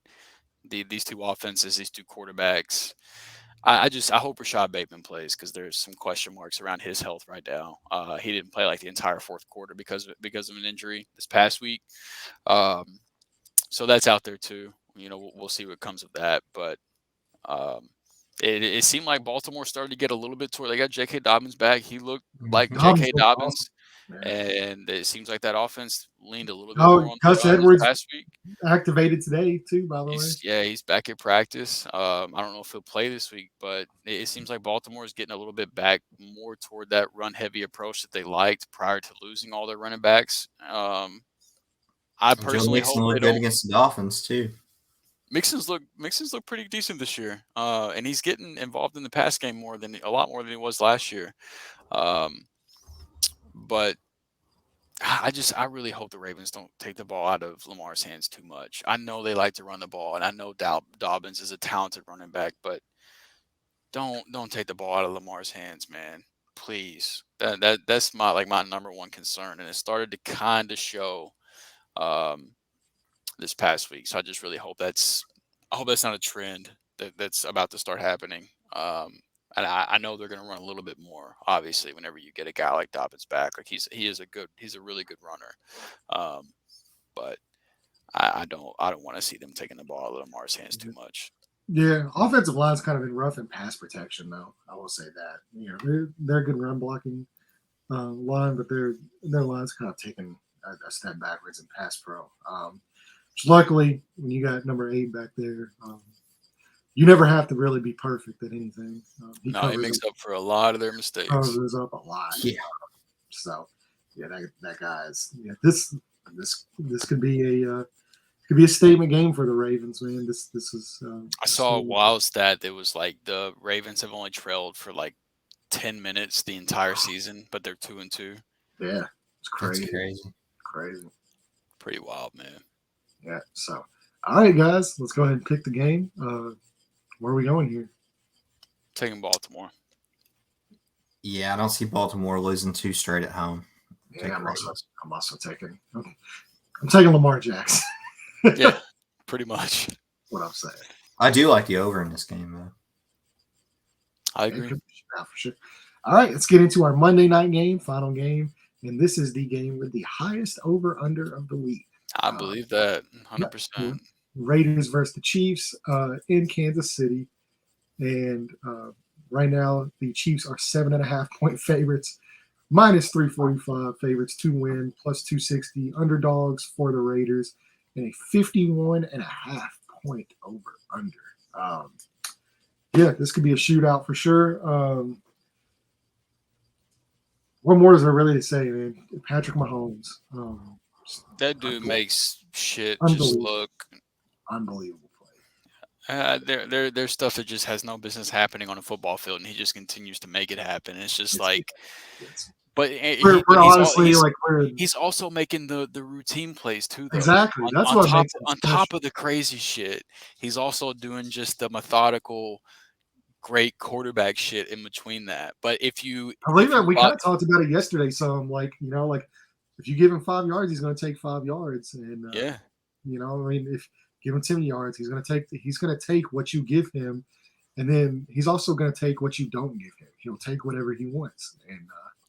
[SPEAKER 3] these two offenses, these two quarterbacks, I hope Rashad Bateman plays because there's some question marks around his health right now. He didn't play like the entire fourth quarter because of an injury this past week. Um, so that's out there too. We'll see what comes of that. But um, it seemed like Baltimore started to get a little bit toward. They got J.K. Dobbins back. He looked like
[SPEAKER 1] Dobbs
[SPEAKER 3] J.K.
[SPEAKER 1] looked awesome.
[SPEAKER 3] Dobbins.
[SPEAKER 1] Yeah.
[SPEAKER 3] And it seems like that offense leaned a little bit
[SPEAKER 1] Oh,
[SPEAKER 3] more on the
[SPEAKER 1] Gus
[SPEAKER 3] run this
[SPEAKER 1] Edwards
[SPEAKER 3] past week.
[SPEAKER 1] activated today too. By the way,
[SPEAKER 3] He's back at practice. I don't know if he'll play this week, but it seems like Baltimore is getting a little bit back more toward that run heavy approach that they liked prior to losing all their running backs. I
[SPEAKER 2] Joe
[SPEAKER 3] personally
[SPEAKER 2] Mixon
[SPEAKER 3] hope they
[SPEAKER 2] looked good
[SPEAKER 3] don't.
[SPEAKER 2] against the Dolphins too.
[SPEAKER 3] Mixon's look pretty decent this year, and he's getting involved in the pass game a lot more than he was last year. But I really hope the Ravens don't take the ball out of Lamar's hands too much. I know they like to run the ball, and I know Dobbins is a talented running back, but don't take the ball out of Lamar's hands, man. Please. That's my number one concern, and it started to kind of show um, this past week. So I just really hope that's not a trend that's about to start happening. And I know they're going to run a little bit more, obviously, whenever you get a guy like Dobbins back. Like he's a really good runner. But I don't want to see them taking the ball out of Lamar's hands too much.
[SPEAKER 1] yeah, offensive line's kind of been rough in pass protection, though. I will say that. They're a good run blocking line, but their line's kind of taken a step backwards in pass pro. Which luckily, when you got number 8 back there, you never have to really be perfect at anything.
[SPEAKER 3] He makes up for a lot of their mistakes.
[SPEAKER 1] Covers up a lot.
[SPEAKER 2] Yeah.
[SPEAKER 1] So, yeah, that guy's this could be a statement game for the Ravens, man. This is.
[SPEAKER 3] I saw a wild stat that was like the Ravens have only trailed for like 10 minutes the entire season, but they're 2-2.
[SPEAKER 1] Yeah, it's crazy.
[SPEAKER 2] That's
[SPEAKER 1] crazy.
[SPEAKER 3] Pretty wild, man.
[SPEAKER 1] Yeah. So, all right, guys, let's go ahead and pick the game. Where are we going here?
[SPEAKER 3] Taking Baltimore.
[SPEAKER 2] Yeah, I don't see Baltimore losing 2 straight at home.
[SPEAKER 1] Yeah, I'm also taking. I'm taking Lamar Jackson.
[SPEAKER 3] Yeah, pretty much.
[SPEAKER 1] What I'm saying.
[SPEAKER 2] I do like the over in this game, though.
[SPEAKER 3] I agree.
[SPEAKER 1] For sure. All right, let's get into our Monday night game, final game, and this is the game with the highest over/under of the week.
[SPEAKER 3] I believe that 100%.
[SPEAKER 1] Raiders versus the Chiefs in Kansas City, and right now the Chiefs are 7.5-point favorites, minus 345 favorites to win, plus 260 underdogs for the Raiders, and a 51.5-point over/under. Yeah, this could be a shootout for sure. What more is there really to say, man? Patrick Mahomes.
[SPEAKER 3] That dude makes shit just
[SPEAKER 1] Unbelievable.
[SPEAKER 3] look.
[SPEAKER 1] Unbelievable play.
[SPEAKER 3] There's stuff that just has no business happening on a football field, and he just continues to make it happen. It's just like, but
[SPEAKER 1] we're honestly like
[SPEAKER 3] he's also making the routine plays too, though.
[SPEAKER 1] Exactly. That's what makes it
[SPEAKER 3] on top of the crazy shit. He's also doing just the methodical, great quarterback shit in between that. But if you,
[SPEAKER 1] I believe that we kind of talked about it yesterday. Some like if you give him 5 yards, he's going to take 5 yards, and
[SPEAKER 3] yeah.
[SPEAKER 1] I mean, if give him 10 yards, he's going to take what you give him, and then he's also going to take what you don't give him. He'll take whatever he wants, and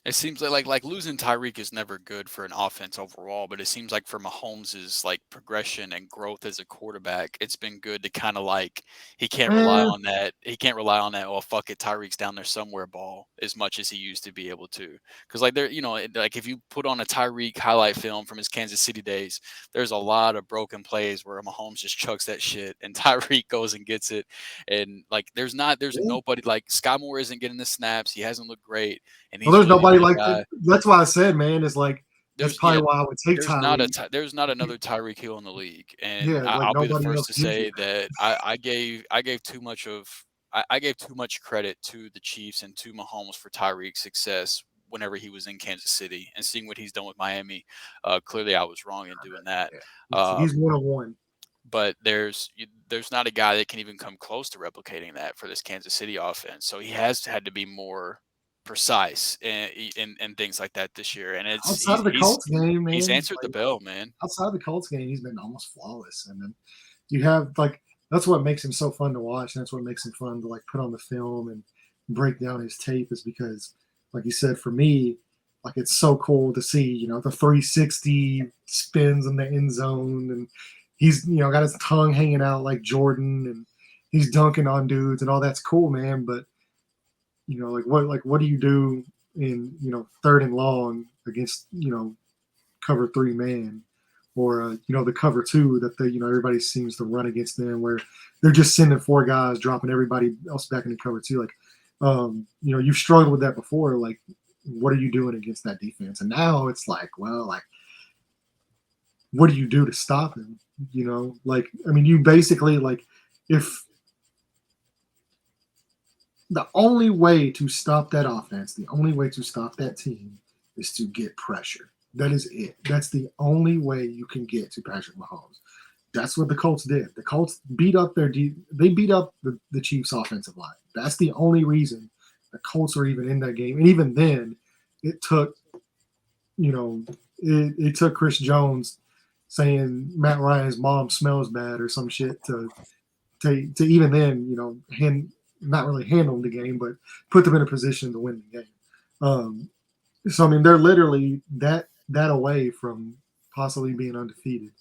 [SPEAKER 3] it seems like losing Tyreek is never good for an offense overall, but it seems like for Mahomes' like progression and growth as a quarterback, it's been good to kind of like he can't rely on that. He can't rely on that. Oh fuck it, Tyreek's down there somewhere ball as much as he used to be able to. Because like there, like if you put on a Tyreek highlight film from his Kansas City days, there's a lot of broken plays where Mahomes just chucks that shit and Tyreek goes and gets it. And like there's nobody like Sky Moore isn't getting the snaps. He hasn't looked great. And he's
[SPEAKER 1] there's nobody like that. That's why I said, man, it's like that's probably why I would take Tyreek.
[SPEAKER 3] There's not another Tyreek Hill in the league, and
[SPEAKER 1] like
[SPEAKER 3] I'll be the first to say that I gave too much credit to the Chiefs and to Mahomes for Tyreek's success whenever he was in Kansas City, and seeing what he's done with Miami. Clearly, I was wrong in doing that.
[SPEAKER 1] He's 1-on-1.
[SPEAKER 3] But there's not a guy that can even come close to replicating that for this Kansas City offense. So he has had to be more precise and things like that this year. And it's
[SPEAKER 1] outside of the Colts game, man.
[SPEAKER 3] He's answered the bell, man.
[SPEAKER 1] Outside of the Colts game, he's been almost flawless. And then you have that's what makes him so fun to watch. And that's what makes him fun to put on the film and break down his tape, is because, like you said, for me, it's so cool to see, the 360 spins in the end zone, and he's got his tongue hanging out like Jordan, and he's dunking on dudes, and all that's cool, man. But what do you do in 3rd and long against cover 3 man, or the cover 2 that everybody seems to run against them, where they're just sending 4 guys, dropping everybody else back into cover 2. You've struggled with that before. What are you doing against that defense? And now it's what do you do to stop him? You basically if the only way to stop that offense, the only way to stop that team is to get pressure. That is it. That's the only way you can get to Patrick Mahomes. That's what the Colts did. The Colts beat up the Chiefs' offensive line. That's the only reason the Colts are even in that game. And even then, it took, it took Chris Jones saying Matt Ryan's mom smells bad or some shit to even then, not really handle the game, but put them in a position to win the game. So, I mean, they're literally that away from possibly being undefeated.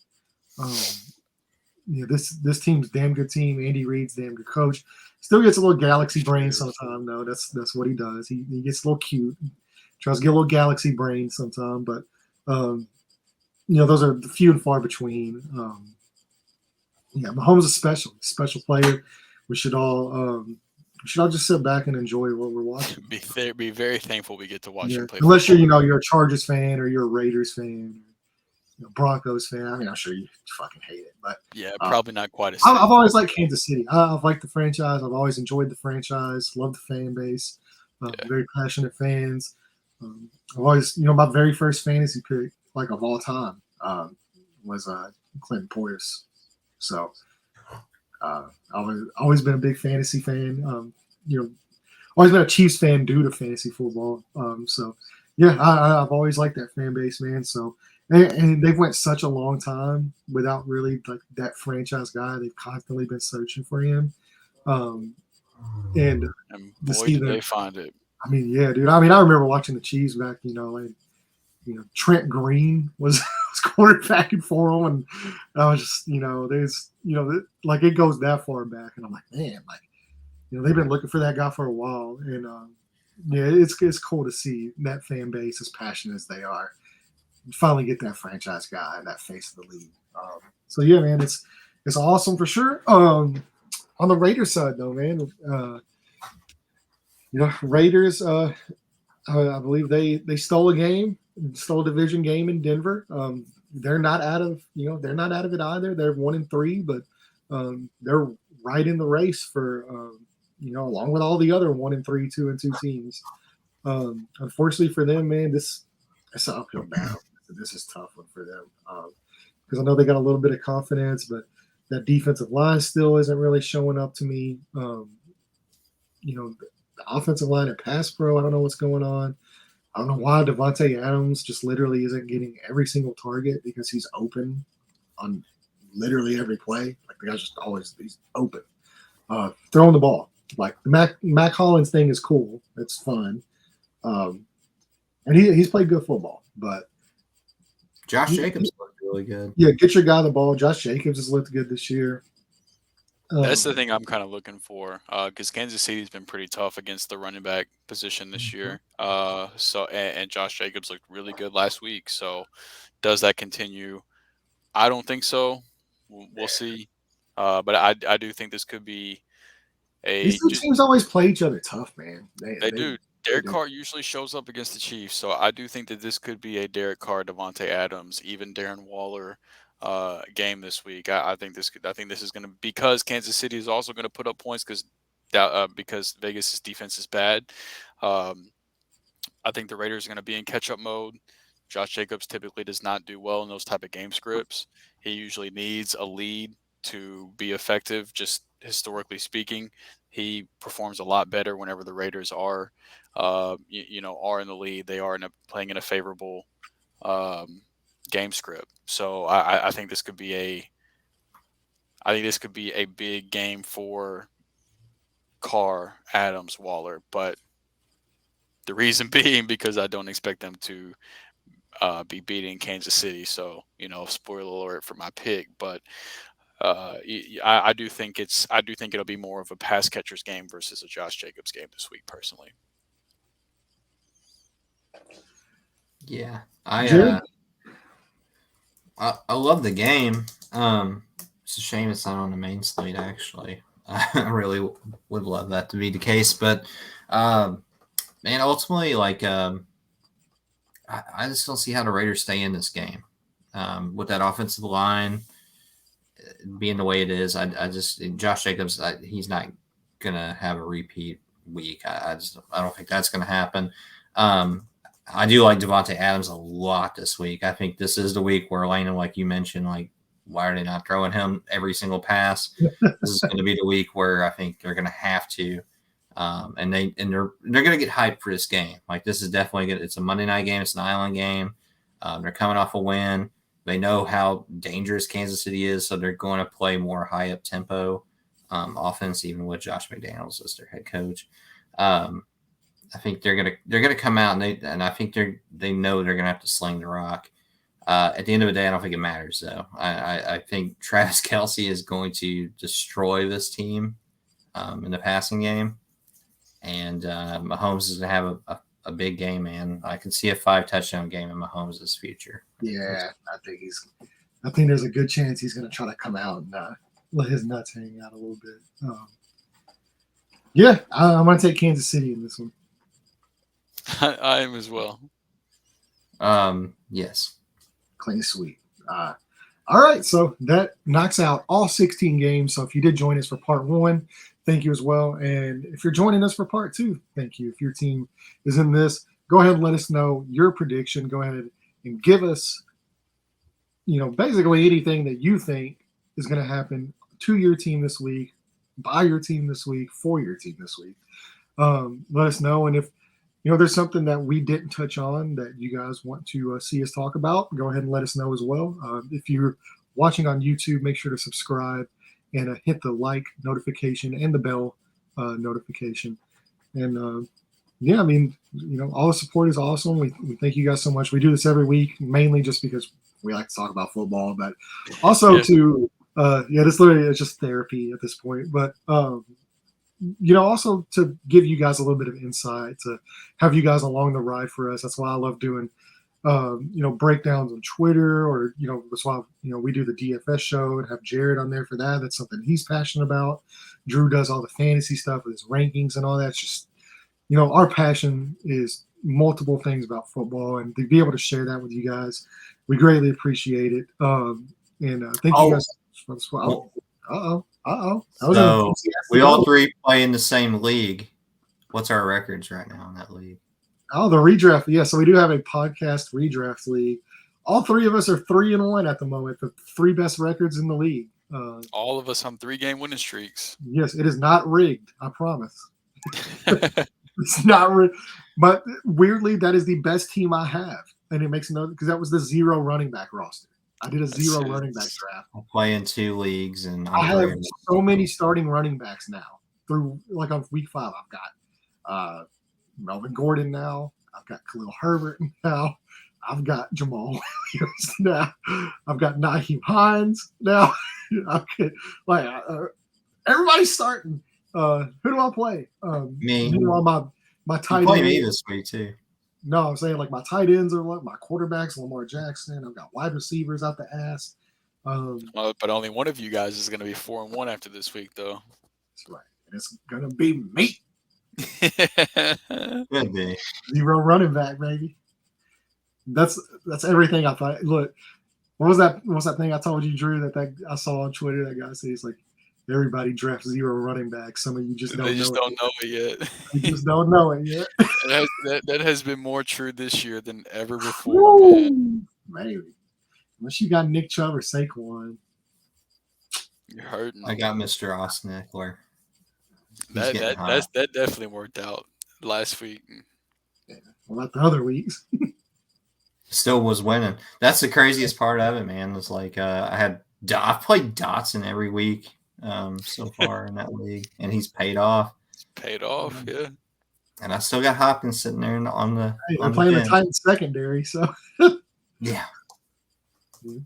[SPEAKER 1] This team's a damn good team. Andy Reid's a damn good coach. Still gets a little galaxy brain sometimes. No, that's what he does. He gets a little cute. Tries to get a little galaxy brain sometimes, but those are few and far between. Mahomes is a special player. We should all just sit back and enjoy what we're watching.
[SPEAKER 3] Be very thankful we get to watch him play.
[SPEAKER 1] Unless you're a Chargers fan or you're a Raiders fan, Broncos fan. I mean, I'm sure you fucking hate it, but
[SPEAKER 3] probably not quite as.
[SPEAKER 1] I've always liked Kansas City. I've liked the franchise. I've always enjoyed the franchise. Love the fan base. Very passionate fans. I've always, my very first fantasy pick, of all time, was Clinton Portis. So. I've always been a big fantasy fan. Always been a Chiefs fan due to fantasy football. I've always liked that fan base, man. So, and they've went such a long time without really that franchise guy. They've constantly been searching for him. And
[SPEAKER 3] boy, did they find it.
[SPEAKER 1] I mean, yeah, dude. I mean, I remember watching the Chiefs back. Trent Green was quarterbacking for them, and I was just, there's, it goes that far back, and I'm like, man, they've been looking for that guy for a while, and it's cool to see that fan base as passionate as they are. Finally get that franchise guy, that face of the league. Man, it's awesome for sure. On the Raiders side, though, man, Raiders. I believe they stole a division game in Denver. They're not out of it either. They're 1-3, but they're right in the race for along with all the other 1-3, 2-2 teams. Unfortunately for them, man, it's an uphill battle. This is a tough one for them because I know they got a little bit of confidence, but that defensive line still isn't really showing up to me. The offensive line and pass pro, I don't know what's going on. I don't know why Devontae Adams just literally isn't getting every single target because he's open on literally every play. Like the guy's just he's open. Throwing the ball. Like the Mac Hollins thing is cool. It's fun. And he's played good football, but
[SPEAKER 2] Josh Jacobs looked really good.
[SPEAKER 1] Yeah, get your guy the ball. Josh Jacobs has looked good this year.
[SPEAKER 3] That's the thing I'm kind of looking for because Kansas City's been pretty tough against the running back position this year. And Josh Jacobs looked really good last week. So does that continue? I don't think so. We'll see. But I do think this could be
[SPEAKER 1] These two teams always play each other tough, man.
[SPEAKER 3] They do. Derek Carr usually shows up against the Chiefs, so I do think that this could be a Derek Carr, Devontae Adams, even Darren Waller game this week. I think this is going to, because Kansas City is also going to put up points because Vegas' defense is bad. I think the Raiders are going to be in catch-up mode. Josh Jacobs typically does not do well in those type of game scripts. He usually needs a lead to be effective, just historically speaking. He performs a lot better whenever the Raiders are in the lead. They are playing in a favorable game script. So I think this could be a big game for Carr, Adams, Waller. But the reason being because I don't expect them to be beating Kansas City. So spoiler alert for my pick, but. I do think it'll be more of a pass catcher's game versus a Josh Jacobs game this week, personally.
[SPEAKER 2] Yeah, I love the game. It's a shame it's not on the main slate. Actually, I really would love that to be the case, but man, ultimately, I just don't see how the Raiders stay in this game with that offensive line being the way it is. Josh Jacobs, he's not gonna have a repeat week. I don't think that's gonna happen. I do like Devontae Adams a lot this week. I think this is the week where Landon, like you mentioned, why are they not throwing him every single pass? This is going to be the week where I think they're going to have to, and they're going to get hyped for this game. This is definitely good. It's a Monday night game. It's an island game. They're coming off a win. They know how dangerous Kansas City is, so they're going to play more high up tempo offense, even with Josh McDaniels as their head coach. I think they're gonna come out and I think they know they're gonna have to sling the rock. At the end of the day, I don't think it matters though. I think Travis Kelce is going to destroy this team in the passing game, and Mahomes is gonna have a big game, man. I can see a 5 touchdown game in Mahomes' future.
[SPEAKER 1] Yeah, I think there's a good chance he's gonna try to come out and let his nuts hang out a little bit. Yeah, I'm gonna take Kansas City in this one.
[SPEAKER 3] I am as well.
[SPEAKER 2] Yes.
[SPEAKER 1] Clean sweep. All right, so that knocks out all 16 games. So if you did join us for part 1, thank you as well. And if you're joining us for part 2, thank you. If your team is in this, go ahead and let us know your prediction. Go ahead and give us, basically anything that you think is going to happen to your team this week, by your team this week, for your team this week. Let us know. And if there's something that we didn't touch on that you guys want to see us talk about, go ahead and let us know as well. If you're watching on YouTube, make sure to subscribe and hit the like notification and the bell notification. And all the support is awesome. We thank you guys so much. We do this every week, mainly just because we like to talk about football, but also this literally is just therapy at this point. But also to give you guys a little bit of insight, to have you guys along the ride for us. That's why I love doing breakdowns on Twitter, or that's why we do the DFS show and have Jared on there for that. That's something he's passionate about. Drew does all the fantasy stuff with his rankings and all that. It's just our passion is multiple things about football, and to be able to share that with you guys, we greatly appreciate it. Thank you guys for this.
[SPEAKER 2] So we all three play in the same league. What's our records right now in that league?
[SPEAKER 1] Oh, the redraft. Yeah, so we do have a podcast redraft league. All three of us are 3-1 at the moment. The 3 best records in the league.
[SPEAKER 3] All of us on 3-game winning streaks.
[SPEAKER 1] Yes, it is not rigged. I promise. It's not rigged. But weirdly, that is the best team I have, and it makes no because that was the 0 running back roster. I did a 0 running back draft.
[SPEAKER 2] I play in 2 leagues, and
[SPEAKER 1] I have so many starting running backs now. Through on week 5, I've got Melvin Gordon now. I've got Khalil Herbert now. I've got Jamal Williams now. I've got Naheem Hines now. Everybody's starting. Who do I play?
[SPEAKER 2] Me.
[SPEAKER 1] My tight
[SPEAKER 2] you play
[SPEAKER 1] end.
[SPEAKER 2] Me this week too.
[SPEAKER 1] No, I'm saying my tight ends are my quarterbacks, Lamar Jackson. I've got wide receivers out the ass.
[SPEAKER 3] But only one of you guys is going to be 4-1 after this week, though.
[SPEAKER 1] That's right. And it's going to be me.
[SPEAKER 2] Could be
[SPEAKER 1] 0 running back, baby. That's everything I thought. Look, what was that thing I told you, Drew, that I saw on Twitter? That guy said he's like, everybody drafts 0 running back. Some of you just don't know it
[SPEAKER 3] yet.
[SPEAKER 1] You just don't know it yet.
[SPEAKER 3] that has been more true this year than ever before.
[SPEAKER 1] Maybe. Unless you got Nick Chubb or Saquon.
[SPEAKER 3] You're hurting.
[SPEAKER 2] I got Mr. Austin Eckler.
[SPEAKER 3] That definitely worked out last week.
[SPEAKER 1] Yeah. Well, not the other weeks.
[SPEAKER 2] Still was winning. That's the craziest part of it, man. It's like I've played Dotson every week so far in that league, and he's paid off.
[SPEAKER 1] Mm-hmm.
[SPEAKER 3] Yeah.
[SPEAKER 2] And I still got Hopkins sitting there on the.
[SPEAKER 1] I'm playing the Titans secondary, so
[SPEAKER 2] yeah,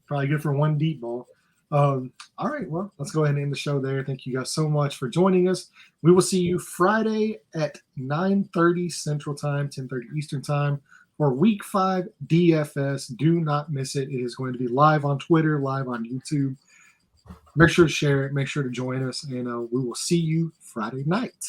[SPEAKER 1] probably good for 1 deep ball. All right, well, let's go ahead and end the show there. Thank you guys so much for joining us. We will see you Friday at 9:30 Central Time, 10:30 Eastern Time for Week 5 DFS. Do not miss it. It is going to be live on Twitter, live on YouTube. Make sure to share it. Make sure to join us, and we will see you Friday night.